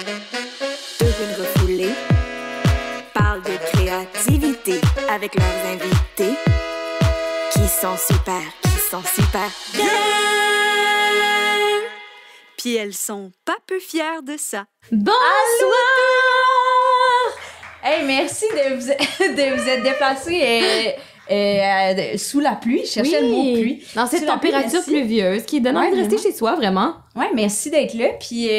Urine refoulée parle de créativité avec leurs invités qui sont super bien. Puis elles sont pas peu fières de ça. Bonsoir! Hey, merci de vous être déplacés sous la pluie. Je cherchais le mot pluie. Dans cette température pluvieuse qui donne envie de rester chez soi, vraiment. Ouais, merci d'être là. Puis,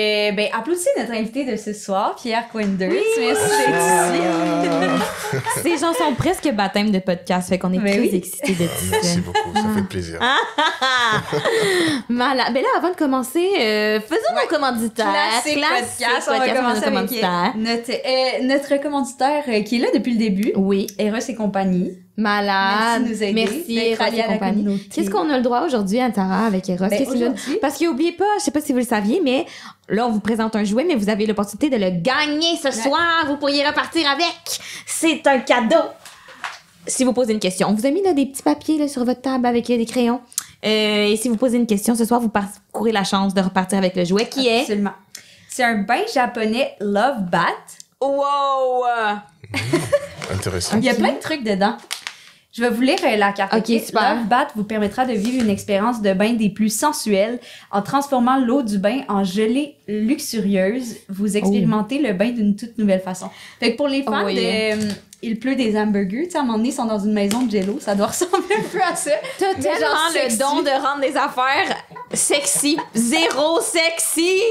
applaudissez notre invité de ce soir, Pierre Quinders. Oui. Merci d'être ici. Ces gens sont presque baptême de podcast, fait qu'on est très excités de dire. Merci beaucoup, ça fait plaisir. Malade. Ben là, avant de commencer, faisons nos commanditaires. Classique podcast. On va commencer avec notre commanditaire qui est là depuis le début. Oui. Eros et compagnie. Malade. Merci de nous aider. Merci, Eros et compagnie. Qu'est-ce qu'on a le droit aujourd'hui, Antara, avec Eros? Parce qu'oubliez pas, je sais pas si vous le saviez, mais là, on vous présente un jouet, mais vous avez l'opportunité de le gagner ce soir. Vous pourriez repartir avec. C'est un cadeau. Si vous posez une question, on vous a mis là, des petits papiers là, sur votre table avec des crayons. Et si vous posez une question ce soir, vous courez la chance de repartir avec le jouet qui est... Absolument. C'est un bain japonais Love Bath. Wow! Intéressant. Il y a plein de trucs dedans. Je vais vous lire la carte. Ok, super. Love Bath vous permettra de vivre une expérience de bain des plus sensuelles en transformant l'eau du bain en gelée luxurieuse. Vous expérimentez le bain d'une toute nouvelle façon. Fait que pour les fans de Il pleut des hamburgers, tu sais, à un moment donné, ils sont dans une maison de jello, ça doit ressembler un peu à ça. T'as tellement le don de rendre des affaires sexy. Zéro sexy!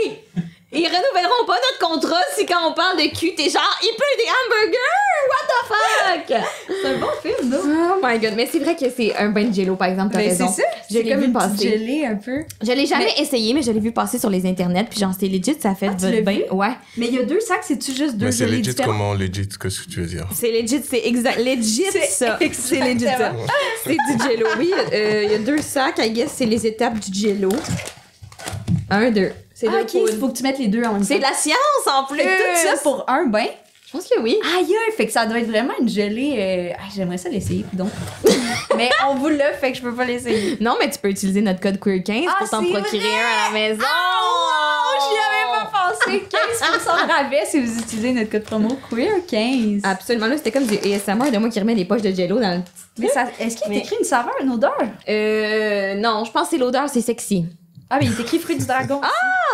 Ils renouvelleront pas notre contrat si quand on parle de cul, t'es genre, il pleut des hamburgers! What the fuck? C'est un bon film, non? Oh my god, mais c'est vrai que c'est un bain de jello, par exemple, t'as raison. C'est ça, c'est comme une petite gelée un peu. Je l'ai jamais essayé, mais je l'ai vu passer sur les internets, puis genre, c'est legit, ça fait votre bain. Ouais. Mais il y a deux sacs, c'est-tu juste deux mais c'est gelées legit différentes? comment legit, qu'est-ce que tu veux dire? C'est legit, c'est exact. Legit, ça. C'est legit, ça. C'est du jello. Oui, il y a deux sacs, I guess, c'est les étapes du jello. 1, 2. C'est ok, il faut que tu mettes les deux en même temps. C'est de la science en plus! Fait que tout ça pour un bain? Je pense que oui. Aïe, fait que ça doit être vraiment une gelée. J'aimerais ça l'essayer, donc. Mais on vous l'a, fait que je peux pas l'essayer. Non, mais tu peux utiliser notre code QUEER15 pour t'en procurer un à la maison. Oh, j'y avais pas pensé. 15% de rabais si vous utilisez notre code promo QUEER15. Absolument, là, c'était comme du ASMR de moi qui remet des poches de jello dans le petit. Mais ça, est-ce qu'il est écrit une saveur, une odeur? Non, je pense que c'est l'odeur, c'est sexy. Ah, mais il est écrit fruit du dragon.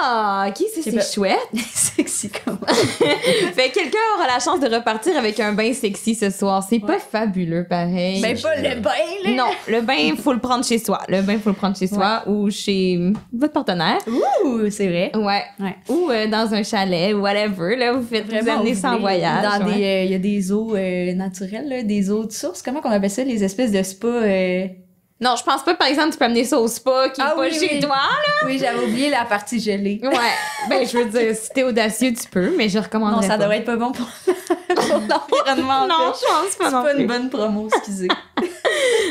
Ah, ok, c'est chouette. Sexy comment? Fait que quelqu'un aura la chance de repartir avec un bain sexy ce soir. C'est pas fabuleux, pareil. Ben, pas le bain, là. Non, le bain, faut le prendre chez soi. Le bain, faut le prendre chez soi ou chez votre partenaire. Ouh, c'est vrai. Ouais. Ou dans un chalet, whatever. Là, vous faites vous amener ça en voyage. Dans il y a des eaux naturelles, là, des eaux de source. Comment on appelle ça? Les espèces de spas... Non, je pense pas, par exemple, tu peux amener ça au spa qui est pas chez toi, là. Oui, j'avais oublié la partie gelée. Ouais. Ben, je veux dire, si t'es audacieux, tu peux, mais je recommanderais pas. Non, ça pas. devrait être pas bon pour l'environnement. Non, je pense pas non plus. C'est pas une bonne promo, excusez.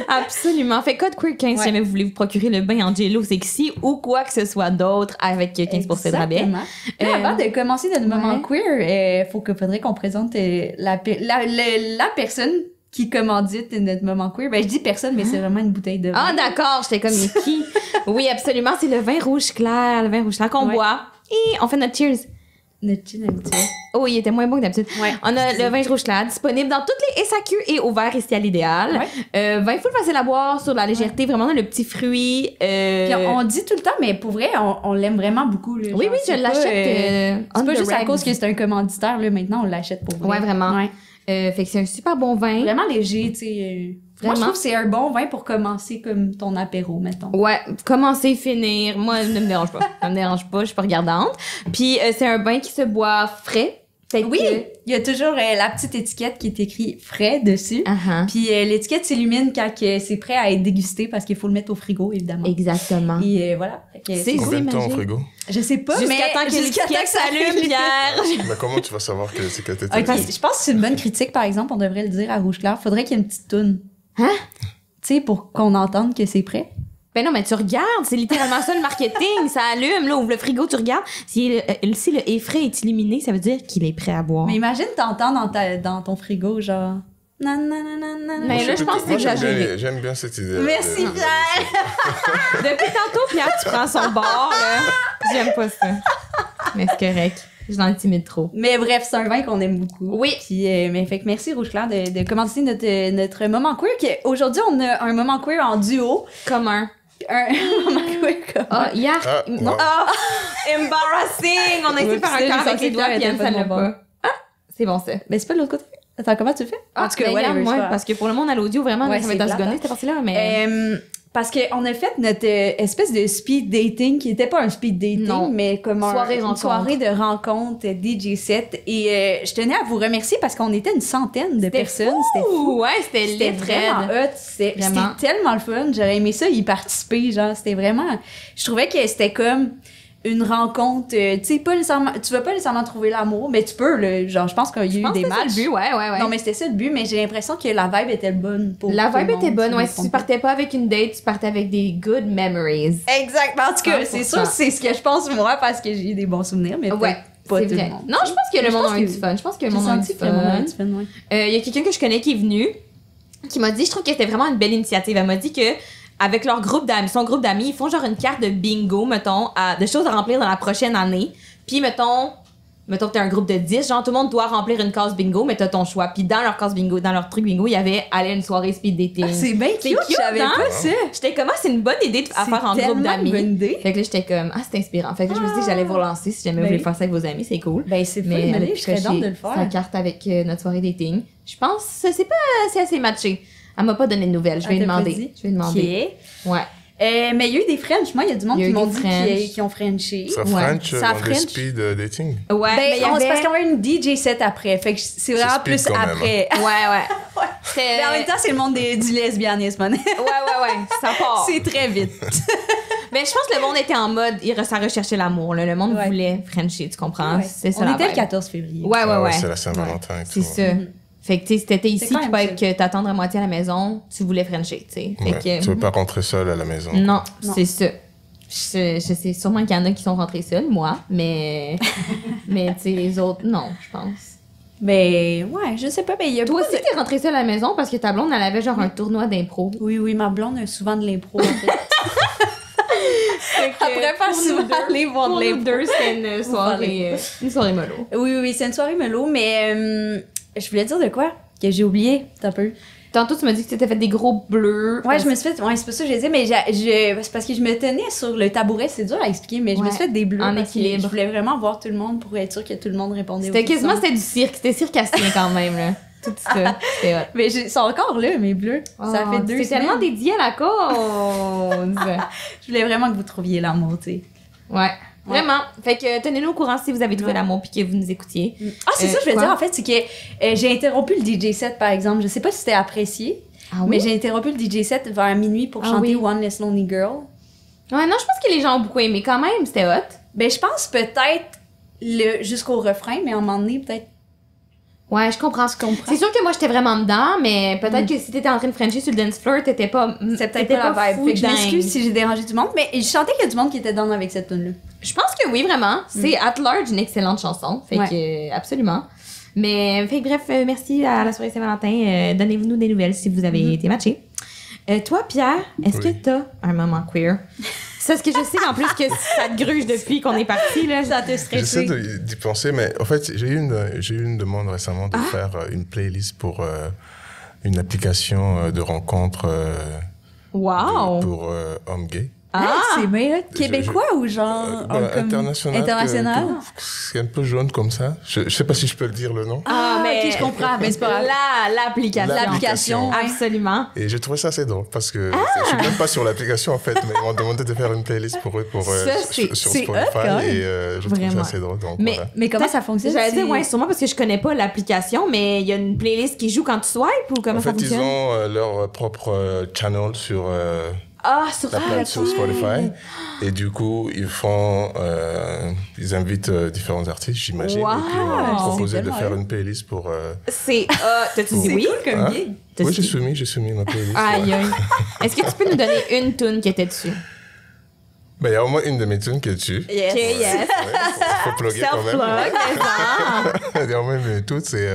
Absolument. Fait code QUEER15 si jamais vous voulez vous procurer le bain en jello sexy ou quoi que ce soit d'autre avec 15% de rabais. Avant de commencer notre moment queer, faudrait qu'on présente la personne qui commandite notre moment queer. Ben, je dis personne, mais c'est vraiment une bouteille de vin. Ah, d'accord, j'étais comme qui? Oui, absolument, c'est le vin rouge clair, qu'on boit. Et on fait notre cheers. Notre gin habituel. Oh, il était moins bon que d'habitude. Ouais, on a le vin rouge clair disponible dans toutes les SAQ et au verre ici à l'idéal. Ouais. Vin full facile à boire, sur la légèreté, vraiment le petit fruit. Puis on dit tout le temps, mais pour vrai, on l'aime vraiment beaucoup. Là. Oui, je l'achète. C'est pas juste à cause que c'est un commanditaire, là, maintenant on l'achète pour vrai. Ouais, vraiment. Ouais. Fait que c'est un super bon vin. Vraiment léger, tu sais. Moi, je trouve que c'est un bon vin pour commencer comme ton apéro, mettons. Ouais, commencer, finir. Moi, ça me dérange pas. Ça me dérange pas, je suis pas regardante. Puis c'est un vin qui se boit frais. Fait oui, il y a toujours la petite étiquette qui est écrit frais dessus. Puis l'étiquette s'illumine quand c'est prêt à être dégusté parce qu'il faut le mettre au frigo, évidemment. Exactement. Et voilà. C'est combien de temps au frigo? Je sais pas, jusqu'à temps que l'étiquette s'allume, Pierre. Mais comment tu vas savoir que l'étiquette est Je pense que c'est une bonne critique, par exemple. On devrait le dire à Rouge Clair. Faudrait qu'il y ait une petite toune. Hein? Tu sais, pour qu'on entende que c'est prêt. Ben non, mais tu regardes, c'est littéralement ça le marketing, ça allume, là, ouvre le frigo, tu regardes. Si le est frais est illuminé, ça veut dire qu'il est prêt à boire. Mais imagine t'entends dans ton frigo, genre... Non. Mais là, je pense que c'est exagéré. J'aime bien cette idée. Merci, Pierre! Depuis tantôt, Pierre, tu prends son bord, là. J'aime pas ça. Mais c'est correct. Je l'intimide trop. Mais bref, c'est un vin qu'on aime beaucoup. Oui. Puis, mais fait que merci Rouge Clair de commencer notre moment queer. Aujourd'hui, on a un moment queer en duo. Commun. Un moment queer commun. Ah, hier. non. Embarrassing! On a essayé de faire un cœur avec les doigts, puis Anne, ça l'a pas. Ah! C'est bon, ça. Mais c'est pas de l'autre côté. Attends, comment tu le fais? En tout cas, moi, parce que pour le monde à l'audio, vraiment, ça va être à seconde, cette partie-là, mais... Parce qu'on a fait notre espèce de speed dating qui était pas un speed dating, mais comme une soirée de rencontre DJ set. Et je tenais à vous remercier parce qu'on était une centaine de personnes. C'était fou! Ouais, c'était vraiment hot. C'était tellement le fun. J'aurais aimé ça y participer. Genre, c'était vraiment... Je trouvais que c'était comme... une rencontre, tu sais, pas nécessairement, tu vas pas nécessairement trouver l'amour, mais tu peux, là, genre, je pense qu'il y a eu des matchs. C'est le but, ouais. Non, mais c'était ça le but, mais j'ai l'impression que la vibe était bonne pour la vibe était bonne, monde, si tu partais pas avec une date, tu partais avec des good memories. Exactement, en tout cas, c'est sûr, c'est ce que je pense moi, parce que j'ai eu des bons souvenirs, mais pas tout le monde. Non, je pense que le monde a eu du fun. Je pense que le monde a eu du fun. Il y a quelqu'un que je connais qui est venu, qui m'a dit, je trouve que c'était vraiment une belle initiative. Elle m'a dit que avec leur groupe d'amis, son groupe d'amis, ils font genre une carte de bingo, mettons, de choses à remplir dans la prochaine année. Puis, mettons que t'as un groupe de 10, genre tout le monde doit remplir une case bingo, mais t'as ton choix. Puis dans leur case bingo, dans leur truc bingo, il y avait aller à une soirée speed dating. Ah, c'est bien cute, je savais pas ça. J'étais comme, c'est une bonne idée à faire en groupe d'amis. Bonne idée. Fait que là, j'étais comme, c'est inspirant. Fait que là, je me suis dit que j'allais vous relancer si jamais vous voulez faire ça avec vos amis, c'est cool. Ben, c'est fun, mais je serais d'ordre de le faire. Sa carte avec notre soirée dating. Je pense que c'est assez matché. Elle m'a pas donné de nouvelles, je vais lui demander. Ouais. Mais il y a eu des French. Moi, il y a du monde qui m'ont dit qu'ils ont Frenché. Ça French dans le speed dating? Ouais. C'est parce qu'on a une DJ set après. Fait que c'est vraiment plus après. Ouais. Mais en même temps, c'est le monde du lesbianisme. Ouais. Ça part. C'est très vite. Mais je pense que le monde était en mode, ça recherchait l'amour. Là. Le monde voulait Frencher, tu comprends? Ouais. C'est ça. On était le 14 février. Ouais. C'est la Saint-Valentin. C'est ça. Fait que, tu sais, si t'étais ici, puis pas que t'attendre à moitié à la maison, tu voulais Frencher, tu sais. Ouais, tu veux pas rentrer seule à la maison. Non, c'est ça. Je sais sûrement qu'il y en a qui sont rentrés seuls, moi, mais tu sais, les autres, non, je pense. Mais, ouais, je sais pas, mais il y a toi aussi, t'es rentrée seule à la maison parce que ta blonde, elle avait genre un tournoi d'impro. Oui, ma blonde a souvent de l'impro, en fait. Après, pas souvent aller voir de l'impro. Pour nous deux, c'est une soirée mollo. Oui, c'est une soirée mollo, mais je voulais dire de quoi? Que j'ai oublié, un peu. Tantôt, tu m'as dit que tu t'étais fait des gros bleus. Ouais, je me suis fait... Ouais, c'est pas ça que je disais, mais c'est parce que je me tenais sur le tabouret. C'est dur à expliquer, mais je me suis fait des bleus. En équilibre. Je voulais vraiment voir tout le monde pour être sûre que tout le monde répondait aux questions. C'était du cirque. C'était circassien quand même, là. Tout ça. C'était hot. Mais ils sont encore là, mes bleus. Ça fait 2 semaines. C'est tellement dédié à la cause. Je voulais vraiment que vous trouviez l'amour, tu sais. Ouais. Vraiment. Fait que tenez-nous au courant si vous avez trouvé l'amour puis que vous nous écoutiez. Ah, c'est ça, je veux dire, en fait, c'est que j'ai interrompu le DJ set, par exemple. Je sais pas si c'était apprécié, mais j'ai interrompu le DJ set vers minuit pour chanter One Less Lonely Girl. Ouais, non, je pense que les gens ont beaucoup aimé quand même. C'était hot. Ben, je pense peut-être jusqu'au refrain, mais à un moment donné, peut-être. Ouais, je comprends. C'est sûr que moi, j'étais vraiment dedans, mais peut-être que si t'étais en train de frencher sur le dance floor, t'étais pas... C'était peut-être pas la vibe. Fait que je m'excuse si j'ai dérangé du monde, mais je sentais qu'il y a du monde qui était dans avec cette tune-là. Je pense que oui, vraiment. C'est At Large, une excellente chanson. Fait que, absolument. Mais, fait que bref, merci à la soirée Saint-Valentin. Donnez-nous des nouvelles si vous avez été matchés. Toi, Pierre, est-ce que t'as un moment queer? C'est ce que je sais en plus que ça te gruge depuis qu'on est parti, là. Ça te stressé. J'essaie d'y penser, mais en fait, j'ai eu une demande récemment de faire une playlist pour une application de rencontre pour hommes gays. C'est bien québécois ou genre international? C'est un peu jaune comme ça. Je sais pas si je peux le dire le nom. Mais ok, je comprends. Mais c'est pas grave. L'application, absolument. Et j'ai trouvé ça assez drôle parce que je suis même pas sur l'application en fait, mais ils m'ont demandé de faire une playlist pour eux sur Spotify et je trouve ça assez drôle. Donc, mais comment ça fonctionne? J'allais dire sûrement parce que je connais pas l'application, mais il y a une playlist qui joue quand tu swipes ou comment ça fonctionne? En fait, ils ont leur propre channel sur sur Spotify. Et du coup, ils invitent différents artistes, j'imagine. Wow. Et puis, ils m'ont proposé de faire une playlist pour... T'as-tu dit oui? Comme gig. Oui, j'ai soumis ma playlist. Aïe. Est-ce que tu peux nous donner une tune qui était dessus? Ben, il y a au moins une de mes tunes qui est dessus. Yes. Faut plugger quand même. Il y a au moins une toute, c'est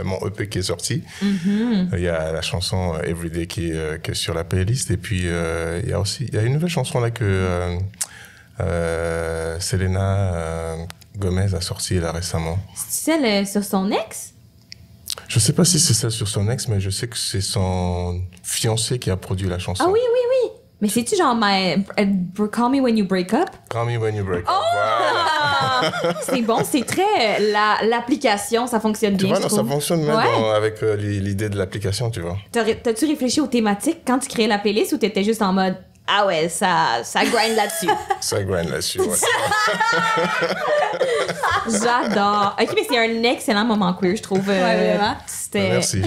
mon EP qui est sorti. Il y a la chanson Everyday qui est sur la playlist. Et puis, il y a une nouvelle chanson là que Selena Gomez a sorti là récemment. C'est celle sur son ex? Je sais pas si c'est celle sur son ex, mais je sais que c'est son fiancé qui a produit la chanson. Ah oui. Mais c'est-tu genre Call Me When You Break Up? Call Me When You Break Up. Oh! Voilà. C'est bon, c'est très... l'application, ça fonctionne bien, tu vois, ça fonctionne même avec l'idée de l'application, tu vois. T'as-tu réfléchi aux thématiques quand tu créais la playlist ou t'étais juste en mode... Ah ouais, ça grind là-dessus. Ça grind là-dessus, ouais. J'adore. OK, mais c'est un excellent moment queer, je trouve. Vraiment. Merci.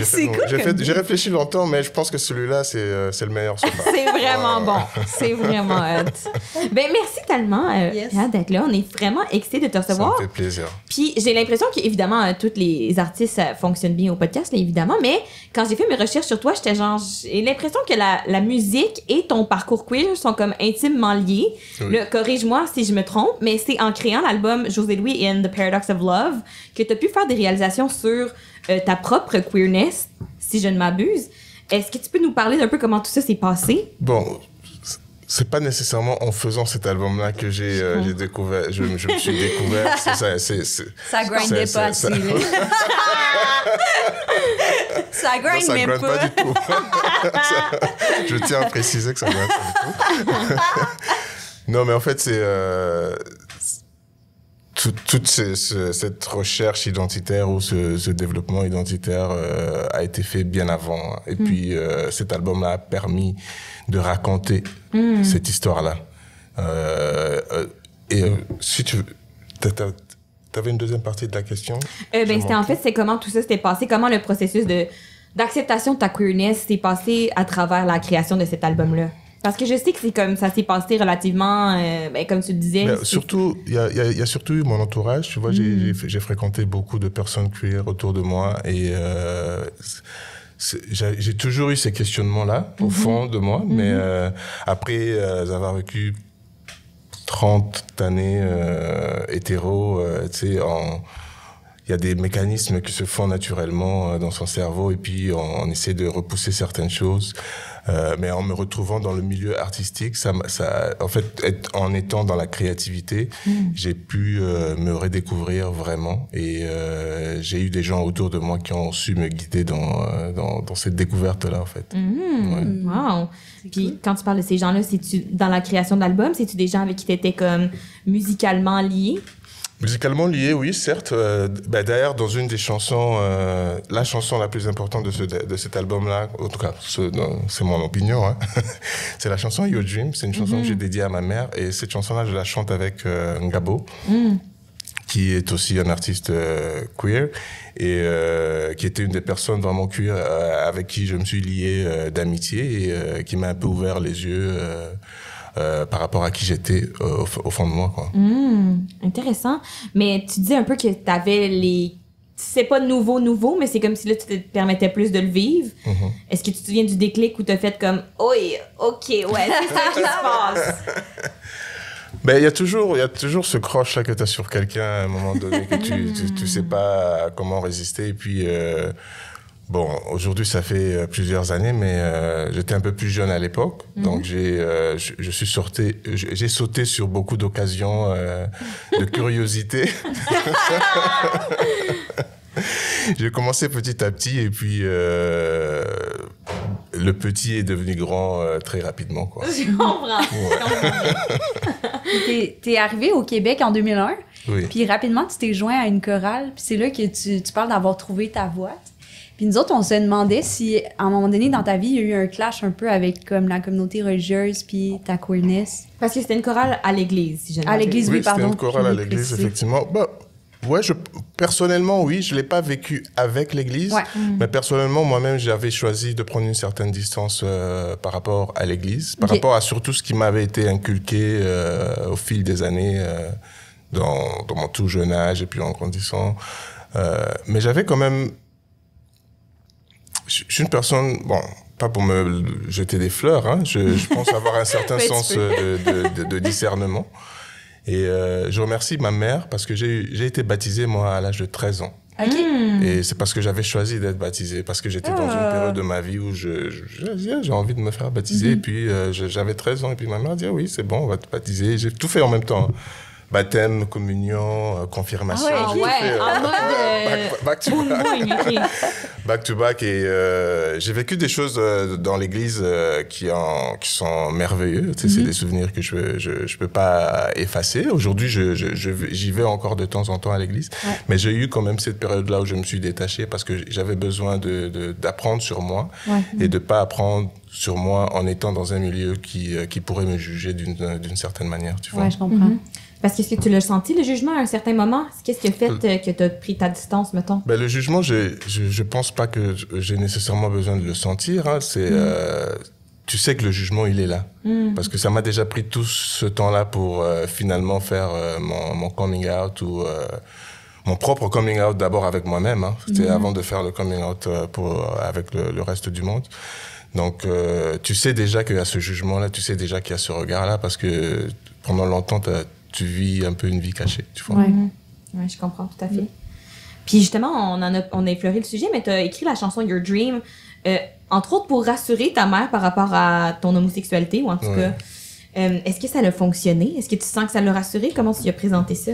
J'ai réfléchi longtemps, mais je pense que celui-là, c'est le meilleur so far. C'est vraiment bon. C'est vraiment hot. Ben, merci tellement d'être là. On est vraiment excités de te recevoir. Ça me fait plaisir. Puis j'ai l'impression qu'évidemment, tous les artistes, ça fonctionne bien au podcast, là, évidemment, mais quand j'ai fait mes recherches sur toi, j'étais genre... J'ai l'impression que la musique et ton parcours queer sont comme intimement liés. Oui. Là, corrige-moi si je me trompe, mais c'est en créant l'album José Louis and the Paradox of Love que tu as pu faire des réalisations sur ta propre queerness, si je ne m'abuse. Est-ce que tu peux nous parler d'un peu comment tout ça s'est passé? Bon, c'est pas nécessairement en faisant cet album-là que j'ai découvert, je me suis découvert. Ça grindait pas assez. Ça grinde même pas. Ça grinde pas du tout. Je tiens à préciser que ça grinde pas du tout. Non, mais en fait, c'est... toute cette recherche identitaire ou ce développement identitaire a été fait bien avant. Et puis, cet album-là a permis de raconter cette histoire-là. Si tu veux... T'avais une deuxième partie de la question? C'était en fait, c'est comment tout ça s'était passé, comment le processus d'acceptation de ta queerness s'est passé à travers la création de cet album-là. Parce que je sais que c'est comme ça s'est passé relativement, comme tu le disais. Surtout, il y a surtout eu mon entourage. Tu vois, j'ai fréquenté beaucoup de personnes queer autour de moi et j'ai toujours eu ces questionnements-là au fond de moi. Mais après avoir vécu 30 années hétéro, tu sais, il y a des mécanismes qui se font naturellement dans son cerveau et puis on essaie de repousser certaines choses. Mais en me retrouvant dans le milieu artistique, en fait, en étant dans la créativité, j'ai pu me redécouvrir vraiment. Et j'ai eu des gens autour de moi qui ont su me guider dans cette découverte-là, en fait. Wow! Puis cool. Quand tu parles de ces gens-là, c'est-tu dans la création de l'album, c'est-tu des gens avec qui tu étais comme musicalement liés? Musicalement lié, oui, certes. D'ailleurs, dans une des chansons, la chanson la plus importante de cet album-là, en tout cas, c'est mon opinion, hein, c'est la chanson Your Dream. C'est une chanson que j'ai dédiée à ma mère. Et cette chanson-là, je la chante avec Ngabo, qui est aussi un artiste queer et qui était une des personnes vraiment queer avec qui je me suis lié d'amitié et qui m'a un peu ouvert les yeux par rapport à qui j'étais au fond de moi, quoi. Intéressant. Mais tu dis un peu que t'avais les... C'est pas nouveau, mais c'est comme si là, tu te permettais plus de le vivre. Est-ce que tu te souviens du déclic où t'as fait comme « Oui, OK, ouais, c'est ça qui se passe. » Ben, il y a toujours ce crush là que t'as sur quelqu'un à un moment donné que tu sais pas comment résister. Et puis, bon, aujourd'hui, ça fait plusieurs années, mais j'étais un peu plus jeune à l'époque. Donc, j'ai sauté sur beaucoup d'occasions de curiosité. J'ai commencé petit à petit et puis le petit est devenu grand très rapidement, quoi. Je comprends. T'es arrivé au Québec en 2001. Oui. Puis rapidement, tu t'es joint à une chorale. Puis c'est là que tu parles d'avoir trouvé ta voix. Puis nous autres, on se demandait si, à un moment donné dans ta vie, il y a eu un clash un peu avec comme la communauté religieuse puis ta queerness. Parce que c'était une chorale à l'église, si je ne À l'église, oui, pardon. C'était une chorale à l'église, effectivement. Bah, ouais, personnellement, oui, je l'ai pas vécu avec l'église. Ouais. Mais personnellement, moi-même, j'avais choisi de prendre une certaine distance par rapport à l'église, par rapport à surtout ce qui m'avait été inculqué au fil des années dans mon tout jeune âge et puis en grandissant. Mais j'avais quand même... Je suis une personne, bon, pas pour me jeter des fleurs, hein, je pense avoir un certain sens de discernement. Et je remercie ma mère parce que j'ai été baptisé, moi, à l'âge de 13 ans. Et c'est parce que j'avais choisi d'être baptisé, parce que j'étais dans une période de ma vie où j'ai envie de me faire baptiser. Et puis j'avais 13 ans et puis ma mère a dit, ah oui, c'est bon, on va te baptiser. J'ai tout fait en même temps. baptême, communion, confirmation. En mode back to back. Okay. Back to back. Et j'ai vécu des choses dans l'église qui sont merveilleuses. C'est des souvenirs que je peux pas effacer. Aujourd'hui, j'y vais encore de temps en temps à l'église. Ouais. Mais j'ai eu quand même cette période-là où je me suis détaché parce que j'avais besoin d'apprendre sur moi et de pas apprendre sur moi en étant dans un milieu qui pourrait me juger d'une certaine manière, tu vois. Ouais, je comprends. Parce qu'est-ce que tu l'as senti, le jugement, à un certain moment? Qu'est-ce qui a fait que tu as pris ta distance, mettons? Ben, le jugement, je pense pas que j'ai nécessairement besoin de le sentir. Hein. Tu sais que le jugement, il est là. Parce que ça m'a déjà pris tout ce temps-là pour finalement faire mon coming out ou mon propre coming out d'abord avec moi-même. Hein. C'était avant de faire le coming out avec le reste du monde. Donc, tu sais déjà qu'il y a ce jugement-là, tu sais déjà qu'il y a ce regard-là parce que pendant longtemps, tu vis un peu une vie cachée, tu vois. Ouais, je comprends tout à fait. Puis justement, on a effleuré le sujet, mais tu as écrit la chanson Your Dream, entre autres pour rassurer ta mère par rapport à ton homosexualité, ou en tout cas. Est-ce que ça a fonctionné? Est-ce que tu sens que ça l'a rassuré? Comment tu as présenté ça?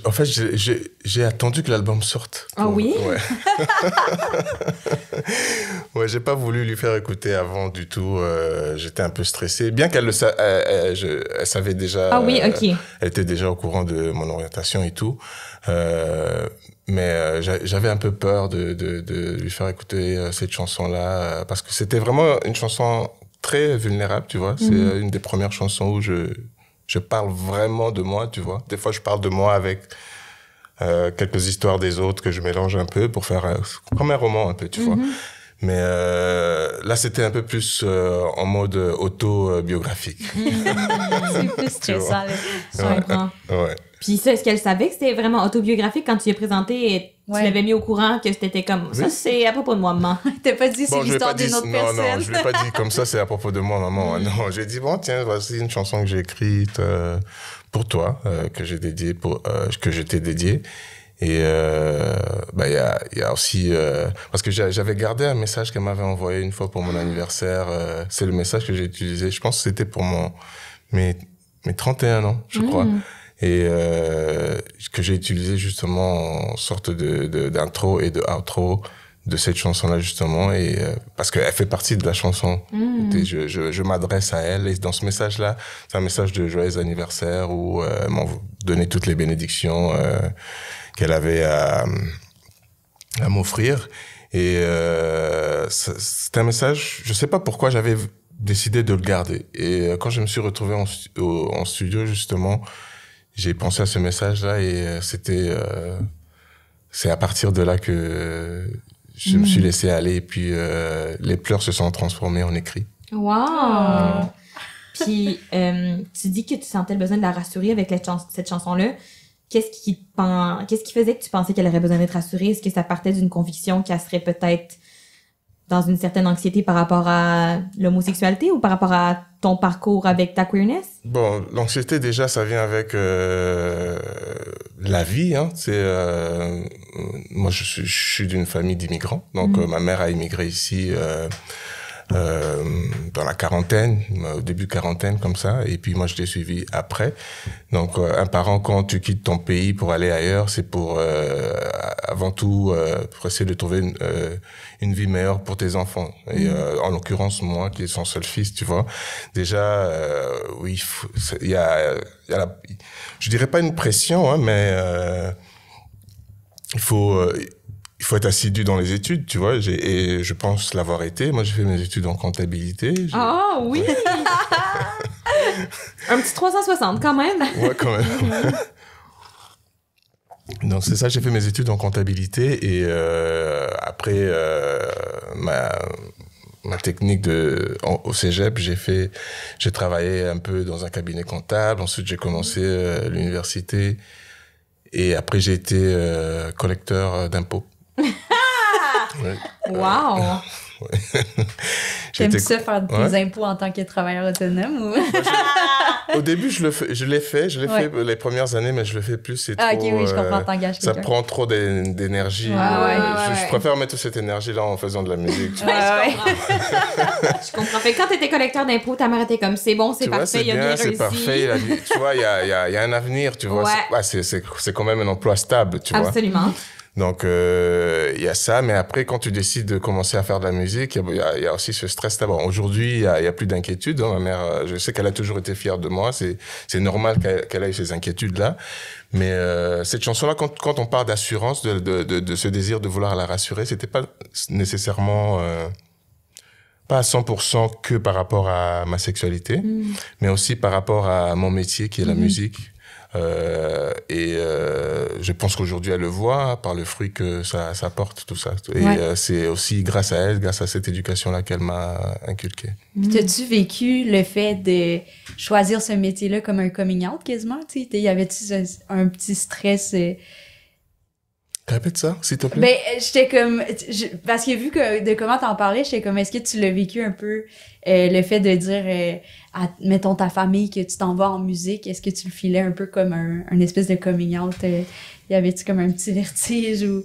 En fait, j'ai attendu que l'album sorte. Ah oui? Ouais. Ouais, j'ai pas voulu lui faire écouter avant du tout. J'étais un peu stressé. Bien qu'elle elle savait déjà. Ah oui, OK. Elle était déjà au courant de mon orientation et tout. Mais j'avais un peu peur de lui faire écouter cette chanson-là parce que c'était vraiment une chanson très vulnérable, tu vois. C'est une des premières chansons où je parle vraiment de moi, tu vois. Des fois, je parle de moi avec quelques histoires des autres que je mélange un peu pour faire comme un roman un peu, tu vois. Mais là, c'était un peu plus en mode autobiographique. C'est plus stressant. Ouais. Puis ça, est-ce qu'elle savait que c'était vraiment autobiographique quand tu lui as présenté et tu l'avais mis au courant que c'était comme ça, c'est à propos de moi, maman? T'as pas dit c'est l'histoire d'une autre personne? Non, je l'ai pas dit comme ça, c'est à propos de moi, maman. Non, j'ai dit bon, tiens, voici une chanson que j'ai écrite pour toi, que j'ai dédiée que je t'ai dédiée. Et il y a aussi parce que j'avais gardé un message qu'elle m'avait envoyé une fois pour mon anniversaire. C'est le message que j'ai utilisé. Je pense que c'était pour mes 31 ans, je crois. Et que j'ai utilisé justement en sorte d'intro et de outro de cette chanson-là justement, et parce qu'elle fait partie de la chanson. Et je m'adresse à elle, et dans ce message-là, c'est un message de joyeux anniversaire où elle m'a donné toutes les bénédictions qu'elle avait à m'offrir. Et c'est un message, je sais pas pourquoi j'avais décidé de le garder. Et quand je me suis retrouvé en studio justement, j'ai pensé à ce message-là et c'est à partir de là que je me suis laissé aller et puis les pleurs se sont transformés en écrits. Wow! Puis tu dis que tu sentais le besoin de la rassurer avec cette chanson-là. Qu'est-ce qui faisait que tu pensais qu'elle aurait besoin d'être rassurée? Est-ce que ça partait d'une conviction qu'elle serait peut-être dans une certaine anxiété par rapport à l'homosexualité ou par rapport à ton parcours avec ta queerness? Bon, l'anxiété, déjà, ça vient avec la vie. Hein. Moi, je suis d'une famille d'immigrants. Donc, ma mère a immigré ici dans la quarantaine, au début quarantaine, comme ça. Et puis, moi, je l'ai suivi après. Donc, un parent, quand tu quittes ton pays pour aller ailleurs, c'est pour, avant tout, pour essayer de trouver une vie meilleure pour tes enfants. Et en l'occurrence, moi, qui est son seul fils, tu vois. Déjà, oui, il y a je dirais pas une pression, hein, mais il faut être assidu dans les études, tu vois, et je pense l'avoir été. Moi, j'ai fait mes études en comptabilité. Ah oui! Un petit 360 quand même. Ouais, quand même. Donc, c'est ça, j'ai fait mes études en comptabilité et après ma technique au cégep, j'ai travaillé un peu dans un cabinet comptable. Ensuite, j'ai commencé l'université et après, j'ai été collecteur d'impôts. Ouais. Wow! Ouais. T'aimes ça faire tes impôts en tant que travailleur autonome ou? Au début, je l'ai fait les premières années, mais je le fais plus. C'est trop, ok, oui, je comprends, t'engages ça quelqu'un. prend trop d'énergie. Je préfère mettre toute cette énergie-là en faisant de la musique. Je comprends. Fait que quand t'étais collecteur d'impôts, ta mère était comme, c'est bon, c'est parfait, il y a bien réussi. C'est parfait. Tu vois, il y a un avenir, tu vois. C'est quand même un emploi stable, tu vois. Absolument. Donc, il y a ça, mais après, quand tu décides de commencer à faire de la musique, il y a aussi ce stress d'abord. Aujourd'hui, il y a plus d'inquiétude. Hein. Ma mère, je sais qu'elle a toujours été fière de moi. C'est normal qu'elle ait ces inquiétudes-là. Mais cette chanson-là, quand on parle d'assurance, de ce désir de vouloir la rassurer, c'était pas nécessairement pas à 100% que par rapport à ma sexualité, mais aussi par rapport à mon métier qui est la musique. Je pense qu'aujourd'hui elle le voit par le fruit que ça porte, tout ça. Et c'est aussi grâce à elle, grâce à cette éducation-là qu'elle m'a inculqué. T'as-tu vécu le fait de choisir ce métier-là comme un coming out quasiment? Y avait-tu un petit stress? Répète ça, s'il te plaît. Ben, j'étais comme... parce que vu que de comment t'en parlais, j'étais comme, est-ce que tu l'as vécu un peu, le fait de dire, mettons ta famille, que tu t'en vas en musique, est-ce que tu le filais un peu comme un espèce de coming out? Y avait-tu comme un petit vertige ou...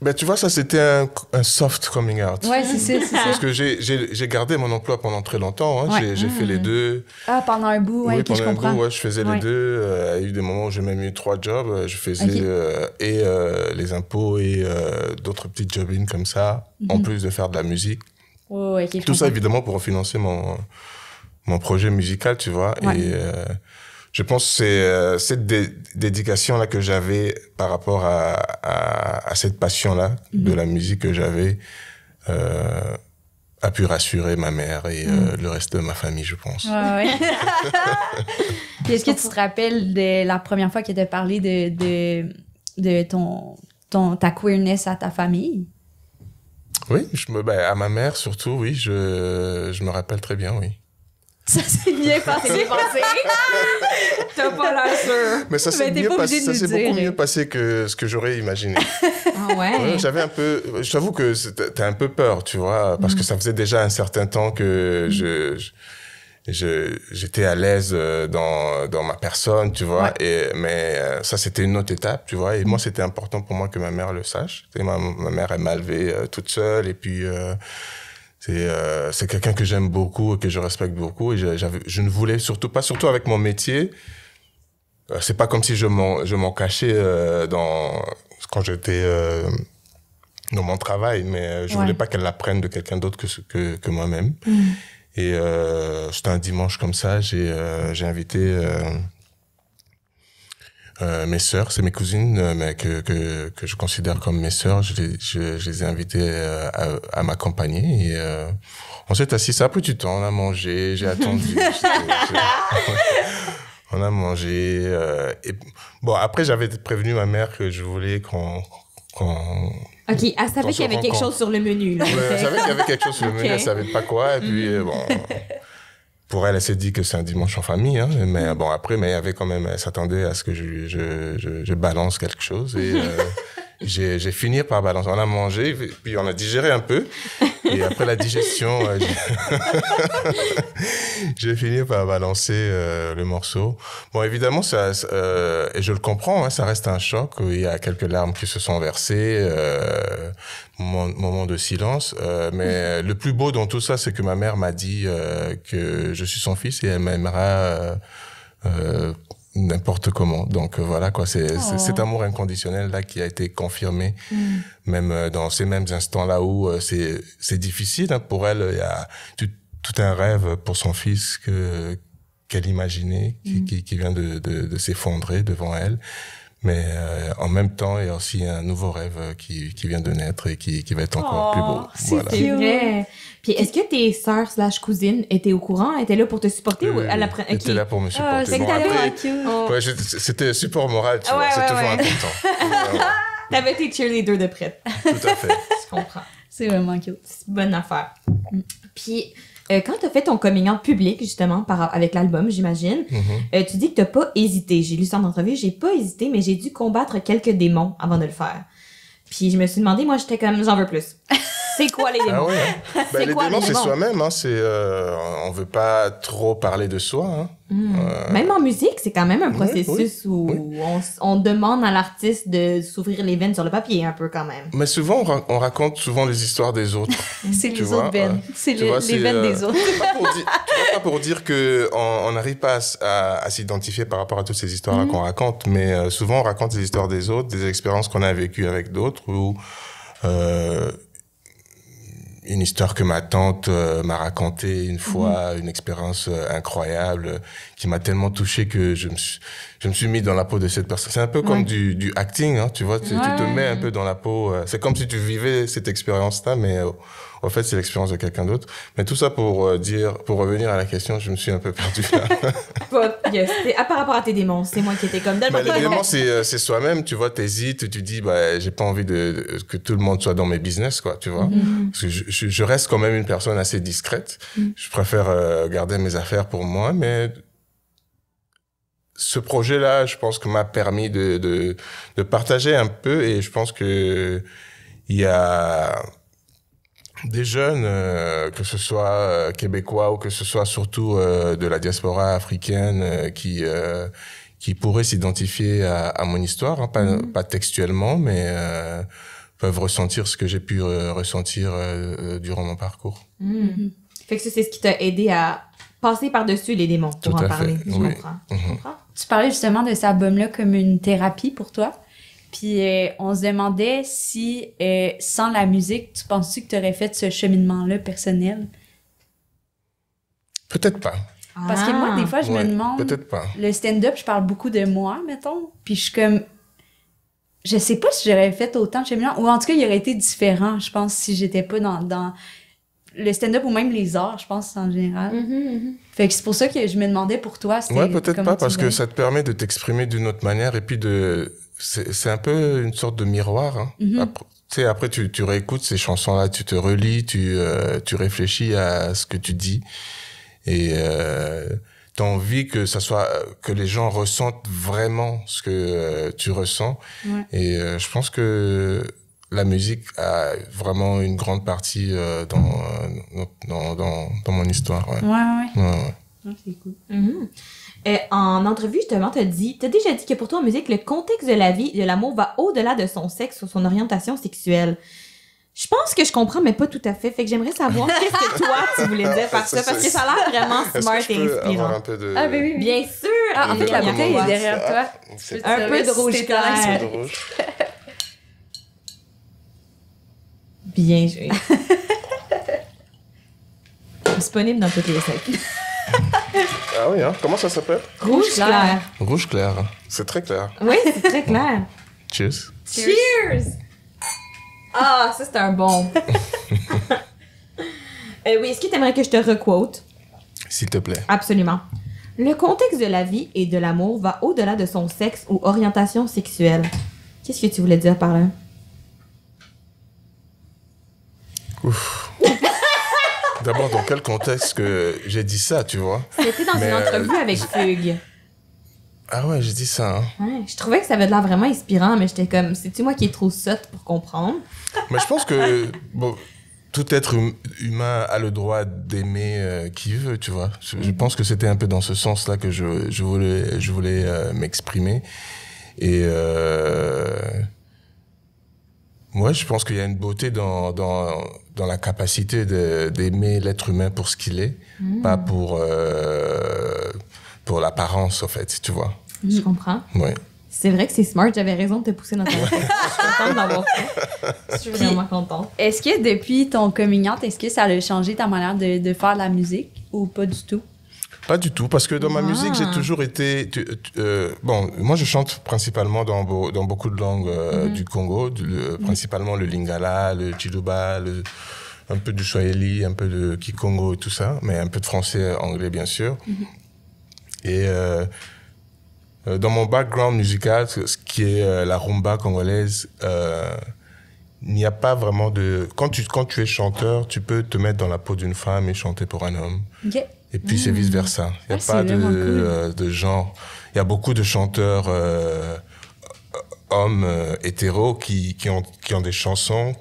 Ben, tu vois, ça, c'était un soft coming out. Ouais, c'est ça. Parce que j'ai gardé mon emploi pendant très longtemps, hein. J'ai fait les deux. Ah, pendant un bout, oui, je comprends. Pendant un bout, je faisais les deux. Il y a eu des moments où j'ai même eu 3 jobs. Je faisais, les impôts et, d'autres petites jobs comme ça, en plus de faire de la musique. Tout ça, évidemment, pour financer mon projet musical, tu vois. Ouais. Et, je pense que c'est cette dédication-là que j'avais par rapport à cette passion-là de la musique que j'avais a pu rassurer ma mère et le reste de ma famille, je pense. Ouais. Est-ce que tu te rappelles de la première fois que tu as parlé de ta queerness à ta famille? Oui, à ma mère surtout, oui, je me rappelle très bien, oui. Ça s'est bien passé. T'as pas l'air sûr. Mais ça s'est beaucoup mieux passé que ce que j'aurais imaginé. Ah ouais? J'avais un peu... Je t'avoue que t'as un peu peur, tu vois, parce que ça faisait déjà un certain temps que j'étais à l'aise dans ma personne, tu vois. Mais ça, c'était une autre étape, tu vois. Et moi, c'était important pour moi que ma mère le sache. Ma mère, elle m'a élevé toute seule. Et puis... c'est quelqu'un que j'aime beaucoup et que je respecte beaucoup, et je ne voulais surtout avec mon métier, c'est pas comme si je m'en cachais quand j'étais dans mon travail, mais je voulais pas qu'elle l'apprenne de quelqu'un d'autre que moi-même. Et c'était un dimanche comme ça, j'ai invité mes sœurs, c'est mes cousines, mais que je considère comme mes sœurs. Je les ai invitées à m'accompagner, et on s'est assis, ça a pris du temps, on a mangé, j'ai attendu. On a mangé. Et bon, après, j'avais prévenu ma mère que je voulais qu'on OK, elle savait qu'il y avait quelque chose sur le menu. Là. Ouais, elle savait qu'il y avait quelque chose sur le menu, elle savait pas quoi, et puis bon... Pour elle, elle s'est dit que c'est un dimanche en famille, hein. Mais bon, après, mais elle s'attendait à ce que je balance quelque chose, et j'ai fini par balancer. On a mangé, puis on a digéré un peu, et après la digestion, j'ai fini par balancer le morceau. Bon, évidemment, et je le comprends, hein, ça reste un choc. Il y a quelques larmes qui se sont versées, moment de silence. Mais le plus beau dans tout ça, c'est que ma mère m'a dit que je suis son fils et elle m'aimera n'importe comment. Donc voilà quoi, c'est cet amour inconditionnel là qui a été confirmé, même dans ces mêmes instants là où c'est difficile, hein, pour elle. Il y a tout un rêve pour son fils qu'elle imaginait, qui vient de s'effondrer devant elle. Mais en même temps, il y a aussi un nouveau rêve qui vient de naître et qui va être encore plus beau. Voilà. C'est vrai. Puis est-ce que tes sœurs / cousines étaient au courant, étaient là pour te supporter ou à la Elles étaient là pour me supporter. C'était support moral, tu vois, c'est toujours important. T'avais tes cheerleaders de près. Tout à fait. Je comprends. C'est vraiment cute. C'est une bonne affaire. Puis quand t'as fait ton coming out public, justement, avec l'album, j'imagine, tu dis que t'as pas hésité. J'ai lu ça en entrevue, j'ai pas hésité, mais j'ai dû combattre quelques démons avant de le faire. Puis je me suis demandé, moi, j'étais comme, j'en veux plus. C'est quoi les démons? Ah ouais, hein? Les démons, c'est soi-même. Hein. On veut pas trop parler de soi. Hein. Même en musique, c'est quand même un processus où on demande à l'artiste de s'ouvrir les veines sur le papier un peu quand même. Mais souvent, on raconte souvent les histoires des autres. C'est les autres veines. C'est les veines des autres. Pas pour dire qu'on n'arrive pas à s'identifier par rapport à toutes ces histoires-là qu'on raconte, mais souvent on raconte les histoires des autres, des expériences qu'on a vécues avec d'autres, ou une histoire que ma tante m'a racontée une fois, une expérience incroyable qui m'a tellement touché que je me suis mis dans la peau de cette personne. C'est un peu comme du acting, hein, tu vois, tu te mets un peu dans la peau. C'est comme si tu vivais cette expérience-là, mais en fait, c'est l'expérience de quelqu'un d'autre. Mais tout ça pour revenir à la question, je me suis un peu perdu là. Par rapport à tes démons, c'est moi qui étais comme... les démons, c'est soi-même, tu vois, t'hésites, tu dis, j'ai pas envie que tout le monde soit dans mes business, quoi, tu vois. Parce que je reste quand même une personne assez discrète. Je préfère garder mes affaires pour moi, mais ce projet-là, je pense que m'a permis de partager un peu, et je pense que il y a des jeunes, que ce soit québécois ou que ce soit surtout de la diaspora africaine, qui pourraient s'identifier à mon histoire, hein, pas textuellement, mais peuvent ressentir ce que j'ai pu ressentir durant mon parcours. Fait que ça, c'est ce qui t'a aidé à passer par-dessus les démons pour en parler. Je comprends. Tu parlais justement de cet album-là comme une thérapie pour toi. Puis on se demandait si, sans la musique, tu penses-tu que tu aurais fait ce cheminement-là personnel? Peut-être pas. Parce que moi, des fois, je me demande... Peut-être pas. Le stand-up, je parle beaucoup de moi, mettons. Puis je suis comme... Je sais pas si j'aurais fait autant de cheminement. Ou en tout cas, il aurait été différent, je pense, si j'étais pas dans le stand-up ou même les arts, je pense, en général. Fait que c'est pour ça que je me demandais pour toi, c'était... Ouais, peut-être pas, parce que ça te permet de t'exprimer d'une autre manière, et puis c'est un peu une sorte de miroir. Hein. Après, tu réécoutes ces chansons-là, tu te relis, tu réfléchis à ce que tu dis, et t'as envie que que les gens ressentent vraiment ce que tu ressens. Et je pense que la musique a vraiment une grande partie dans mon histoire. Ouais. C'est cool. En entrevue, justement, t'as déjà dit que pour toi, en musique, le contexte de la vie, de l'amour va au-delà de son sexe ou son orientation sexuelle. Je pense que je comprends, mais pas tout à fait. Fait que j'aimerais savoir qu'est-ce que toi, tu voulais dire par ça, parce que ça a l'air vraiment smart et inspirant. Un peu de... Ah, ben oui. Bien sûr! En fait, la bouteille est derrière toi. Un peu de rouge clair. Bien joué. Disponible dans toutes les sacs. Ah oui, hein? Comment ça s'appelle? Rouge clair. Rouge clair. C'est très clair. Oui, c'est très clair. Cheers. Cheers! Ah, ça, c'est un bon. Oui, est-ce que tu aimerais que je te requote? S'il te plaît. Absolument. Le contexte de la vie et de l'amour va au-delà de son sexe ou orientation sexuelle. Qu'est-ce que tu voulais dire par là? Ouf. D'abord, dans quel contexte que j'ai dit ça, tu vois? C'était dans une entrevue avec Fugue. Ah ouais, j'ai dit ça. Hein. Ouais, je trouvais que ça avait de l'air vraiment inspirant, mais j'étais comme, c'est-tu moi qui est trop sotte pour comprendre? Mais je pense que tout être humain a le droit d'aimer qui veut, tu vois. Je pense que c'était un peu dans ce sens-là que je voulais m'exprimer. Et moi, je pense qu'il y a une beauté dans la capacité d'aimer l'être humain pour ce qu'il est, pas pour l'apparence, en fait, tu vois. Je comprends. Ouais. C'est vrai que c'est smart, j'avais raison de te pousser dans ta tête. Je suis contente d'avoir fait. Je suis vraiment contente. Est-ce que depuis ton coming out, est-ce que ça a changé ta manière de faire de la musique ou pas du tout? Pas du tout, parce que dans ma musique, j'ai toujours été... moi, je chante principalement dans beaucoup de langues du Congo, principalement le Lingala, le Chiluba, un peu du Swahili, un peu de Kikongo et tout ça, mais un peu de français, anglais, bien sûr. Et dans mon background musical, ce qui est la rumba congolaise, il n'y a pas vraiment de... Quand tu es chanteur, tu peux te mettre dans la peau d'une femme et chanter pour un homme. Okay. Et puis c'est vice-versa. Il n'y a pas de genre. Il y a beaucoup de chanteurs hommes hétéros qui ont des chansons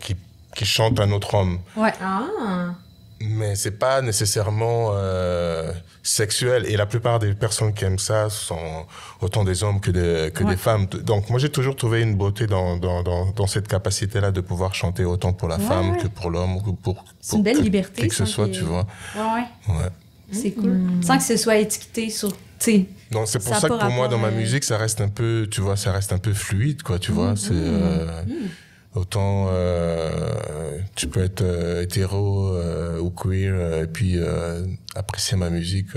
qui qui chante un autre homme. Ouais. Ah. Mais c'est pas nécessairement sexuel. Et la plupart des personnes qui aiment ça sont autant des hommes que des femmes. Donc moi j'ai toujours trouvé une beauté dans cette capacité-là de pouvoir chanter autant pour la femme que pour l'homme ou pour c'est une belle liberté. Qui que ce soit, tu vois. Ouais. C'est cool. Sans que ce soit étiqueté sur... Donc c'est pour ça que pour moi dans ma musique ça reste un peu, tu vois, ça reste un peu fluide, quoi, tu vois. C'est autant tu peux être hétéro ou queer et puis apprécier ma musique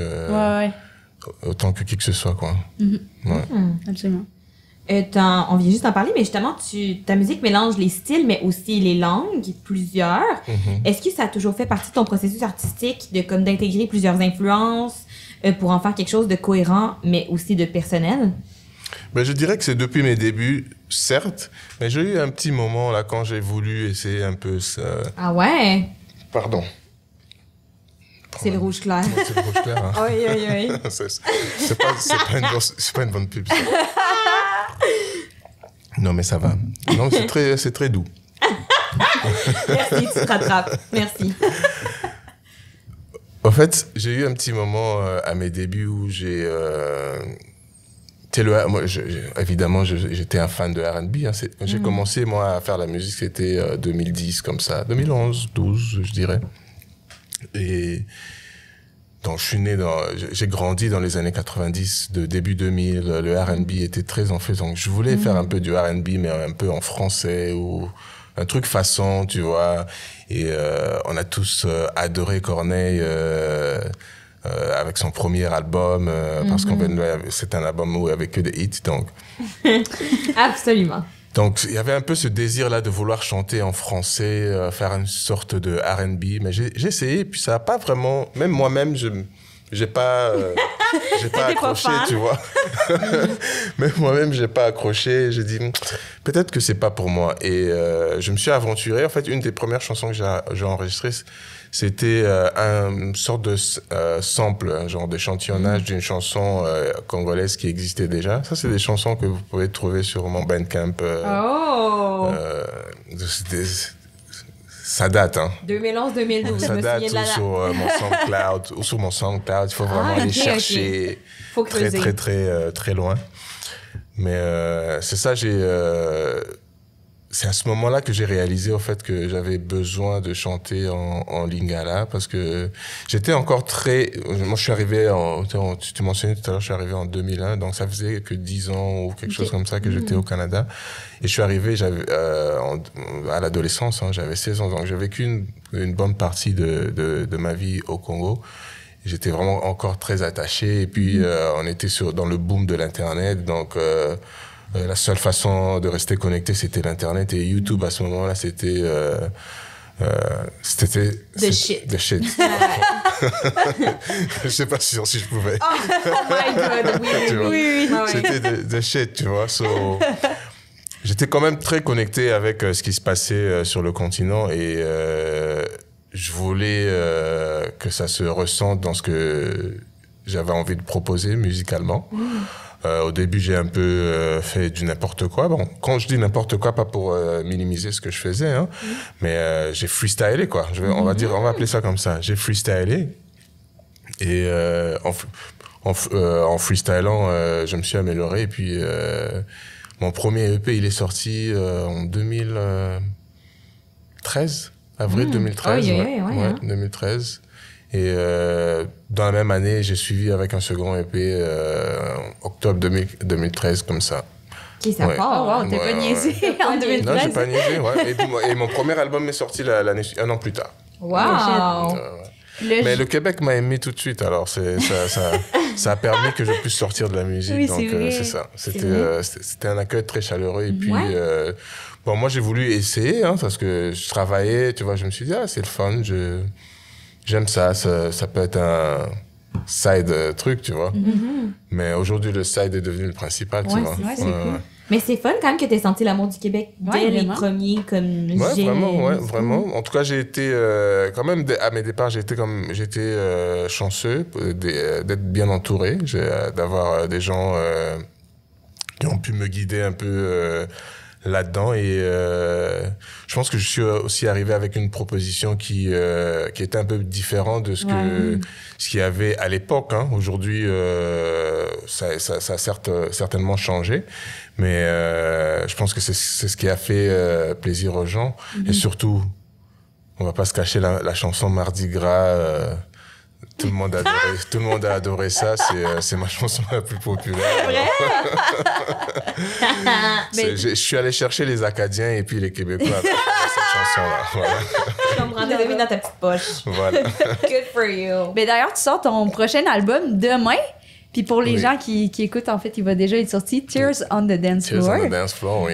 autant que qui que ce soit, quoi. Absolument. On vient juste d'en parler, mais justement, ta musique mélange les styles, mais aussi les langues, plusieurs. Est-ce que ça a toujours fait partie de ton processus artistique d'intégrer plusieurs influences pour en faire quelque chose de cohérent, mais aussi de personnel? Ben, je dirais que c'est depuis mes débuts, certes, mais j'ai eu un petit moment là quand j'ai voulu essayer un peu ça. Ah ouais? Pardon. C'est le rouge clair. Non, c'est le rouge clair. Hein. Oui. c'est pas une bonne pub. Ça. Non, mais ça va. Non, c'est très doux. Merci, tu te rattrapes. Merci. En fait, j'ai eu un petit moment à mes débuts où j'ai... évidemment, j'étais un fan de R&B. Hein. Quand j'ai commencé, moi, à faire la musique, c'était 2010, comme ça. 2011, 12, je dirais. Et donc, j'ai grandi dans les années 90, de début 2000. Le R&B était très en fait. Donc, je voulais faire un peu du R&B, mais un peu en français ou un truc façon, tu vois. Et on a tous adoré Corneille avec son premier album, parce qu'en fait, c'est un album où il n'y avait que des hits, donc. Absolument. Donc, il y avait un peu ce désir-là de vouloir chanter en français, faire une sorte de R&B, mais j'ai essayé, puis ça n'a pas vraiment... Même moi-même, j'ai pas accroché, tu vois. Même moi-même, j'ai pas accroché. J'ai dit, peut-être que c'est pas pour moi. Et je me suis aventuré. En fait, une des premières chansons que j'ai enregistrées, c'était une sorte de sample, un genre d'échantillonnage d'une chanson congolaise qui existait déjà. Ça, c'est des chansons que vous pouvez trouver sur mon Bandcamp. Ça date, hein. 2011-2012. Ça date ou sur mon SoundCloud. Il faut vraiment aller chercher très loin. Mais c'est ça, c'est à ce moment-là que j'ai réalisé au fait que j'avais besoin de chanter en lingala parce que j'étais encore moi je suis arrivé tu mentionnais tout à l'heure, je suis arrivé en 2001, donc ça faisait que 10 ans ou quelque chose comme ça que j'étais au Canada. Et je suis arrivé à l'adolescence, hein, j'avais 16 ans, donc j'ai vécu une bonne partie de ma vie au Congo. J'étais vraiment encore très attaché et puis on était dans le boom de l'internet, donc la seule façon de rester connecté, c'était l'Internet. Et YouTube, à ce moment-là, c'était... The shit. Je sais pas si je pouvais. Oh my God, oui. C'était the shit, tu vois. J'étais quand même très connecté avec ce qui se passait sur le continent et je voulais que ça se ressente dans ce que j'avais envie de proposer musicalement. Au début, j'ai un peu fait du n'importe quoi. Bon, quand je dis n'importe quoi, pas pour minimiser ce que je faisais, hein, mais j'ai freestylé, quoi. On va appeler ça comme ça. J'ai freestylé. Et en freestylant, je me suis amélioré. Et puis, mon premier EP, il est sorti en 2013, avril 2013. Ouais, 2013. Et dans la même année, j'ai suivi avec un second EP octobre 2013, comme ça. Qui ça part? Oh wow, t'es pas niaisé en 2013? Non, j'ai pas niaisé, ouais. Et mon premier album est sorti un an plus tard. Wow! Mais le Québec m'a aimé tout de suite, alors ça a permis que je puisse sortir de la musique. Oui, donc c'est ça. C'était un accueil très chaleureux. Et puis, bon, moi j'ai voulu essayer, hein, parce que je travaillais, tu vois, je me suis dit, c'est le fun, j'aime ça peut être un side truc, tu vois. Mais aujourd'hui, le side est devenu le principal, tu vois. C'est cool. Mais c'est fun quand même que tu aies senti l'amour du Québec dès les premiers comme vraiment. En tout cas, j'ai été quand même à mes départs, j'étais chanceux d'être bien entouré, d'avoir des gens qui ont pu me guider un peu là-dedans et je pense que je suis aussi arrivé avec une proposition qui était un peu différente de ce qu'il y avait à l'époque. Hein. Aujourd'hui, ça a certainement changé, mais je pense que c'est ce qui a fait plaisir aux gens et surtout, on va pas se cacher, la chanson Mardi Gras. Tout le monde a adoré ça. C'est ma chanson la plus populaire. Je suis allé chercher les Acadiens et puis les Québécois avec cette chanson-là. Voilà. Je comprends, t'as mis dans ta petite poche. Voilà. Good for you. Mais d'ailleurs, tu sors ton prochain album demain. Puis pour les gens qui écoutent, en fait, il va déjà être sorti, Tears on the Dance Floor. Tears on the Dance Floor, oui.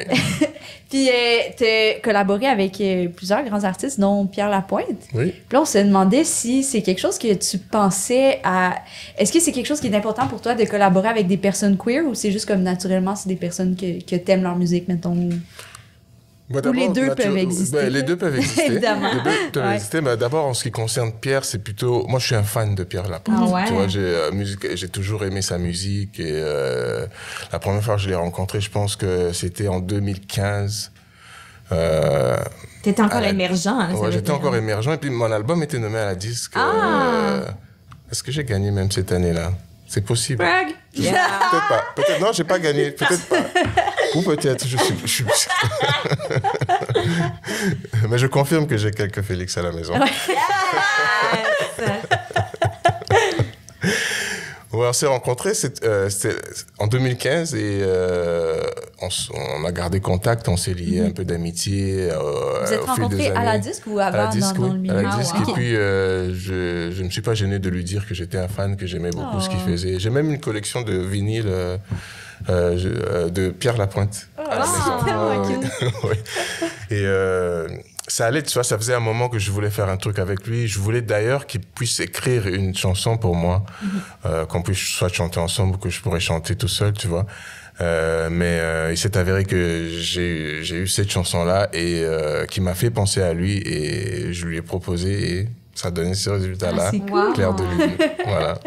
Puis t'as collaboré avec plusieurs grands artistes, dont Pierre Lapointe. Oui. Puis là, on se demandait si c'est quelque chose que tu pensais à... Est-ce que c'est quelque chose qui est important pour toi de collaborer avec des personnes queer ou c'est juste comme naturellement, c'est des personnes que t'aimes leur musique, mettons? Ou les deux peuvent exister. Les deux peuvent exister. Évidemment. Les deux peuvent exister. Mais d'abord, en ce qui concerne Pierre, c'est plutôt... Moi, je suis un fan de Pierre Lapointe. Ah ouais. Tu vois, j'ai toujours aimé sa musique. Et la première fois que je l'ai rencontré, je pense que c'était en 2015. T'étais encore émergent. Hein, ouais, j'étais encore émergent. Et puis, mon album était nommé à la disque. Est-ce que j'ai gagné même cette année-là? C'est possible. Brag. Yeah. Peut-être pas. Peut-être, non, j'ai pas gagné. Peut-être pas. Ou peut-être, je suis... Mais je confirme que j'ai quelques Félix à la maison. Ouais, on s'est rencontrés c'était en 2015 et on a gardé contact, on s'est liés un peu d'amitié. Vous êtes rencontrés à la disque ou avant dans le milieu? À la disque, et puis je me suis pas gêné de lui dire que j'étais un fan, que j'aimais beaucoup ce qu'il faisait. J'ai même une collection de vinyles de Pierre Lapointe à la maison. Et ça allait, tu vois, ça faisait un moment que je voulais faire un truc avec lui. Je voulais d'ailleurs qu'il puisse écrire une chanson pour moi, qu'on puisse soit chanter ensemble ou que je pourrais chanter tout seul, tu vois. Mais il s'est avéré que j'ai eu cette chanson-là et qui m'a fait penser à lui et je lui ai proposé et ça a donné ce résultat-là, clair de lune. Voilà.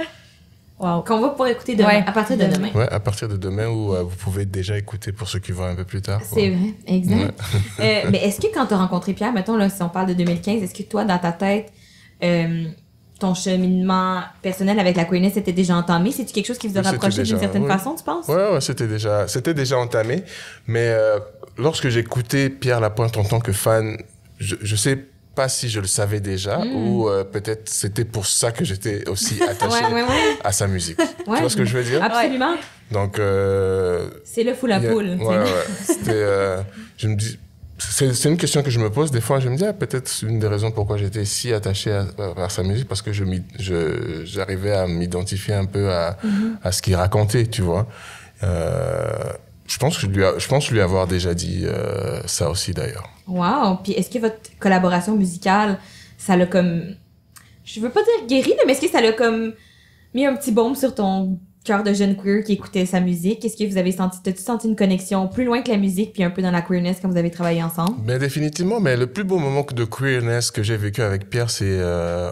Wow. Qu'on va pouvoir écouter demain, à partir de demain. Ouais, à partir de demain, ou vous pouvez déjà écouter pour ceux qui vont un peu plus tard. C'est vrai, exact. Ouais. Mais est-ce que quand tu as rencontré Pierre, mettons, là, si on parle de 2015, est-ce que toi, dans ta tête, ton cheminement personnel avec la queerness était déjà entamé? C'est-tu quelque chose qui vous a rapproché d'une certaine façon, tu penses? Ouais, c'était déjà entamé. Mais lorsque j'écoutais Pierre Lapointe en tant que fan, je sais pas si je le savais déjà ou peut-être c'était pour ça que j'étais aussi attaché à sa musique. Tu vois ce que je veux dire? Absolument. Donc c'est le fou la poule. C'était je me dis c'est une question que je me pose des fois, je me dis peut-être c'est une des raisons pourquoi j'étais si attaché à sa musique, parce que j'arrivais à m'identifier un peu à ce qu'il racontait, tu vois. Je pense lui avoir déjà dit ça aussi d'ailleurs. Wow! Puis est-ce que votre collaboration musicale, ça l'a comme... Je veux pas dire guéri, mais est-ce que ça l'a comme mis un petit baume sur ton cœur de jeune queer qui écoutait sa musique? Est-ce que vous avez t'as-tu senti une connexion plus loin que la musique puis un peu dans la queerness quand vous avez travaillé ensemble? Ben définitivement, mais le plus beau moment de queerness que j'ai vécu avec Pierre, c'est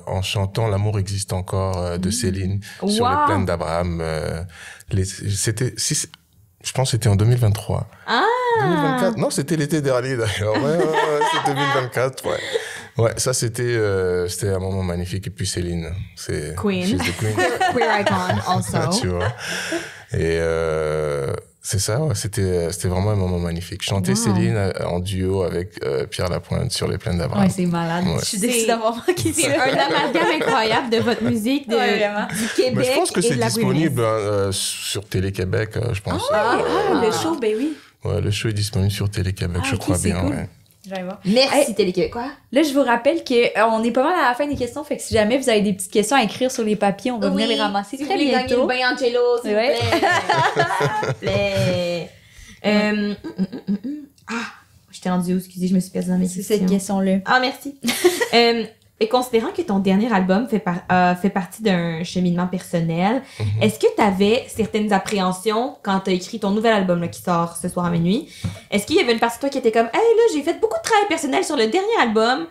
en chantant L'amour existe encore de Céline sur les plaines d'Abraham. Je pense que c'était en 2023. 2024? Non, c'était l'été dernier d'ailleurs. C'était 2024, Ouais, ça c'était un moment magnifique. Et puis Céline, c'est... Queen. She's the queen. Queer icon also. Tu vois. Et c'est ça, c'était vraiment un moment magnifique. Chanter Céline en duo avec Pierre Lapointe sur les plaines d'Abraham. Ouais, c'est malade. Je suis déçue d'avoir manqué ça. C'est un amalgame incroyable de votre musique, du Québec. Mais je pense que c'est de la disponible sur Télé-Québec, je pense. Le show, ben oui. Ouais, le show est disponible sur Télé-Québec, je crois bien. Cool. Ouais. Merci Télé-Québécois. Là, je vous rappelle qu'on est pas mal à la fin des questions, fait que si jamais vous avez des petites questions à écrire sur les papiers, on va venir les ramasser très bientôt. Gagner le bain Angelo, s'il vous plaît. J'étais rendue où? Excusez, je me suis perdue dans mes questions. C'est cette question-là. Merci. Et considérant que ton dernier album fait partie d'un cheminement personnel, est-ce que tu avais certaines appréhensions quand tu as écrit ton nouvel album là, qui sort ce soir à minuit? Est-ce qu'il y avait une partie de toi qui était comme « Hey, là, j'ai fait beaucoup de travail personnel sur le dernier album.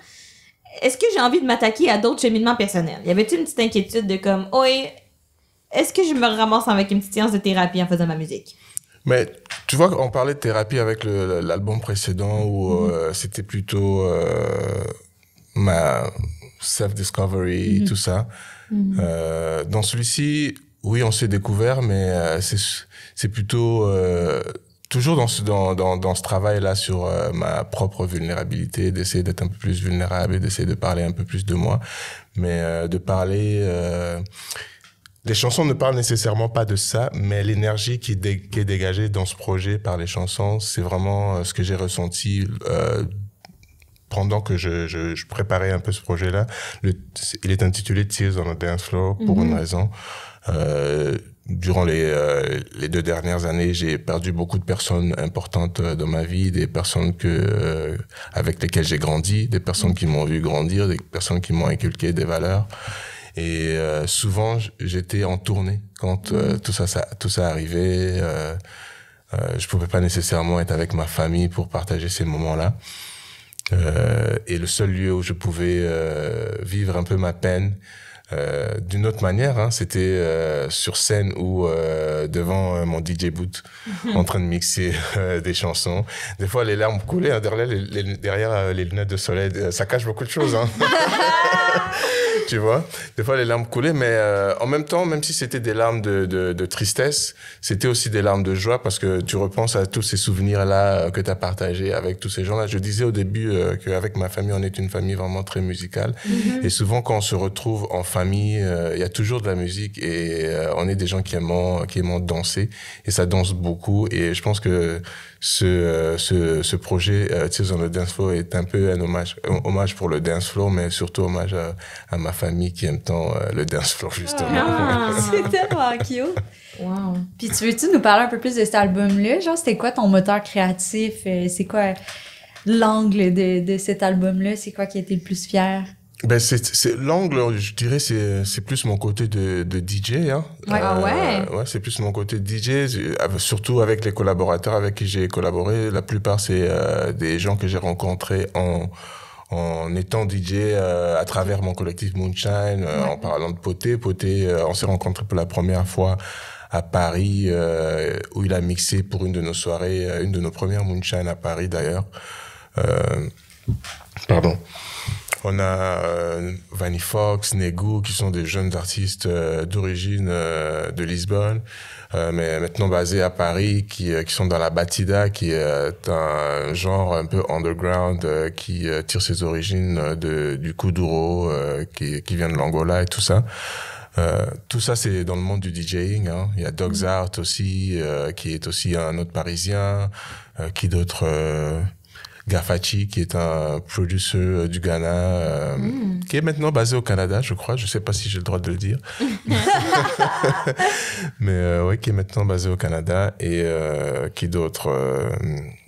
Est-ce que j'ai envie de m'attaquer à d'autres cheminements personnels? » Y avait-tu une petite inquiétude de comme « Oui, est-ce que je me ramasse avec une petite séance de thérapie en faisant ma musique? » Mais Tu vois, on parlait de thérapie avec l'album précédent où c'était plutôt ma self-discovery, tout ça. Dans celui-ci, oui, on s'est découvert, mais c'est plutôt toujours dans ce travail-là sur ma propre vulnérabilité, d'essayer d'être un peu plus vulnérable et d'essayer de parler un peu plus de moi, mais de parler. Les chansons ne parlent nécessairement pas de ça, mais l'énergie qui est dégagée dans ce projet par les chansons, c'est vraiment ce que j'ai ressenti pendant que je préparais un peu ce projet-là. Il est intitulé Tears on the Dance Floor pour une raison. Durant les 2 dernières années, j'ai perdu beaucoup de personnes importantes dans ma vie, des personnes avec lesquelles j'ai grandi, des personnes qui m'ont vu grandir, des personnes qui m'ont inculqué des valeurs. Et souvent, j'étais en tournée quand tout ça arrivait. Je pouvais pas nécessairement être avec ma famille pour partager ces moments-là. Et le seul lieu où je pouvais vivre un peu ma peine d'une autre manière, c'était sur scène ou devant mon DJ booth, en train de mixer des chansons. Des fois, les larmes coulaient derrière les lunettes de soleil. Ça cache beaucoup de choses, hein. Tu vois, des fois les larmes coulaient, mais en même temps, même si c'était des larmes de tristesse, c'était aussi des larmes de joie parce que tu repenses à tous ces souvenirs-là que tu as partagés avec tous ces gens-là. Je disais au début qu'avec ma famille, on est une famille vraiment très musicale. Et souvent, quand on se retrouve en famille, il y a toujours de la musique et on est des gens qui aiment danser et ça danse beaucoup. Et je pense que ce projet Tears on the Dance Floor est un peu un hommage pour le dance floor, mais surtout hommage à ma famille qui aime tant le dance floor, justement. C'est tellement cute. Wow. Puis tu veux-tu nous parler un peu plus de cet album-là? Genre, c'était quoi ton moteur créatif? C'est quoi l'angle de cet album-là? C'est quoi qui a été le plus fier? Ben c'est l'angle, je dirais, c'est plus mon côté de DJ, hein. Ouais, c'est plus mon côté de DJ, surtout avec les collaborateurs avec qui j'ai collaboré. La plupart, c'est des gens que j'ai rencontrés en étant DJ à travers mon collectif Moonshine, en parlant de Poté. Poté, on s'est rencontrés pour la première fois à Paris, où il a mixé pour une de nos soirées, une de nos premières Moonshine à Paris d'ailleurs. Pardon. On a Vanny Fox, Negu, qui sont des jeunes artistes d'origine de Lisbonne, mais maintenant basés à Paris, qui sont dans la Batida, qui est un genre un peu underground qui tire ses origines du Kuduro, qui vient de l'Angola et tout ça. Tout ça, c'est dans le monde du DJing, hein. Il y a Dogs Art aussi, qui est aussi un autre Parisien, qui d'autres... Gafachi, qui est un producer du Ghana, qui est maintenant basé au Canada, je crois. Je sais pas si j'ai le droit de le dire. Mais ouais, qui est maintenant basé au Canada. Et qui d'autre?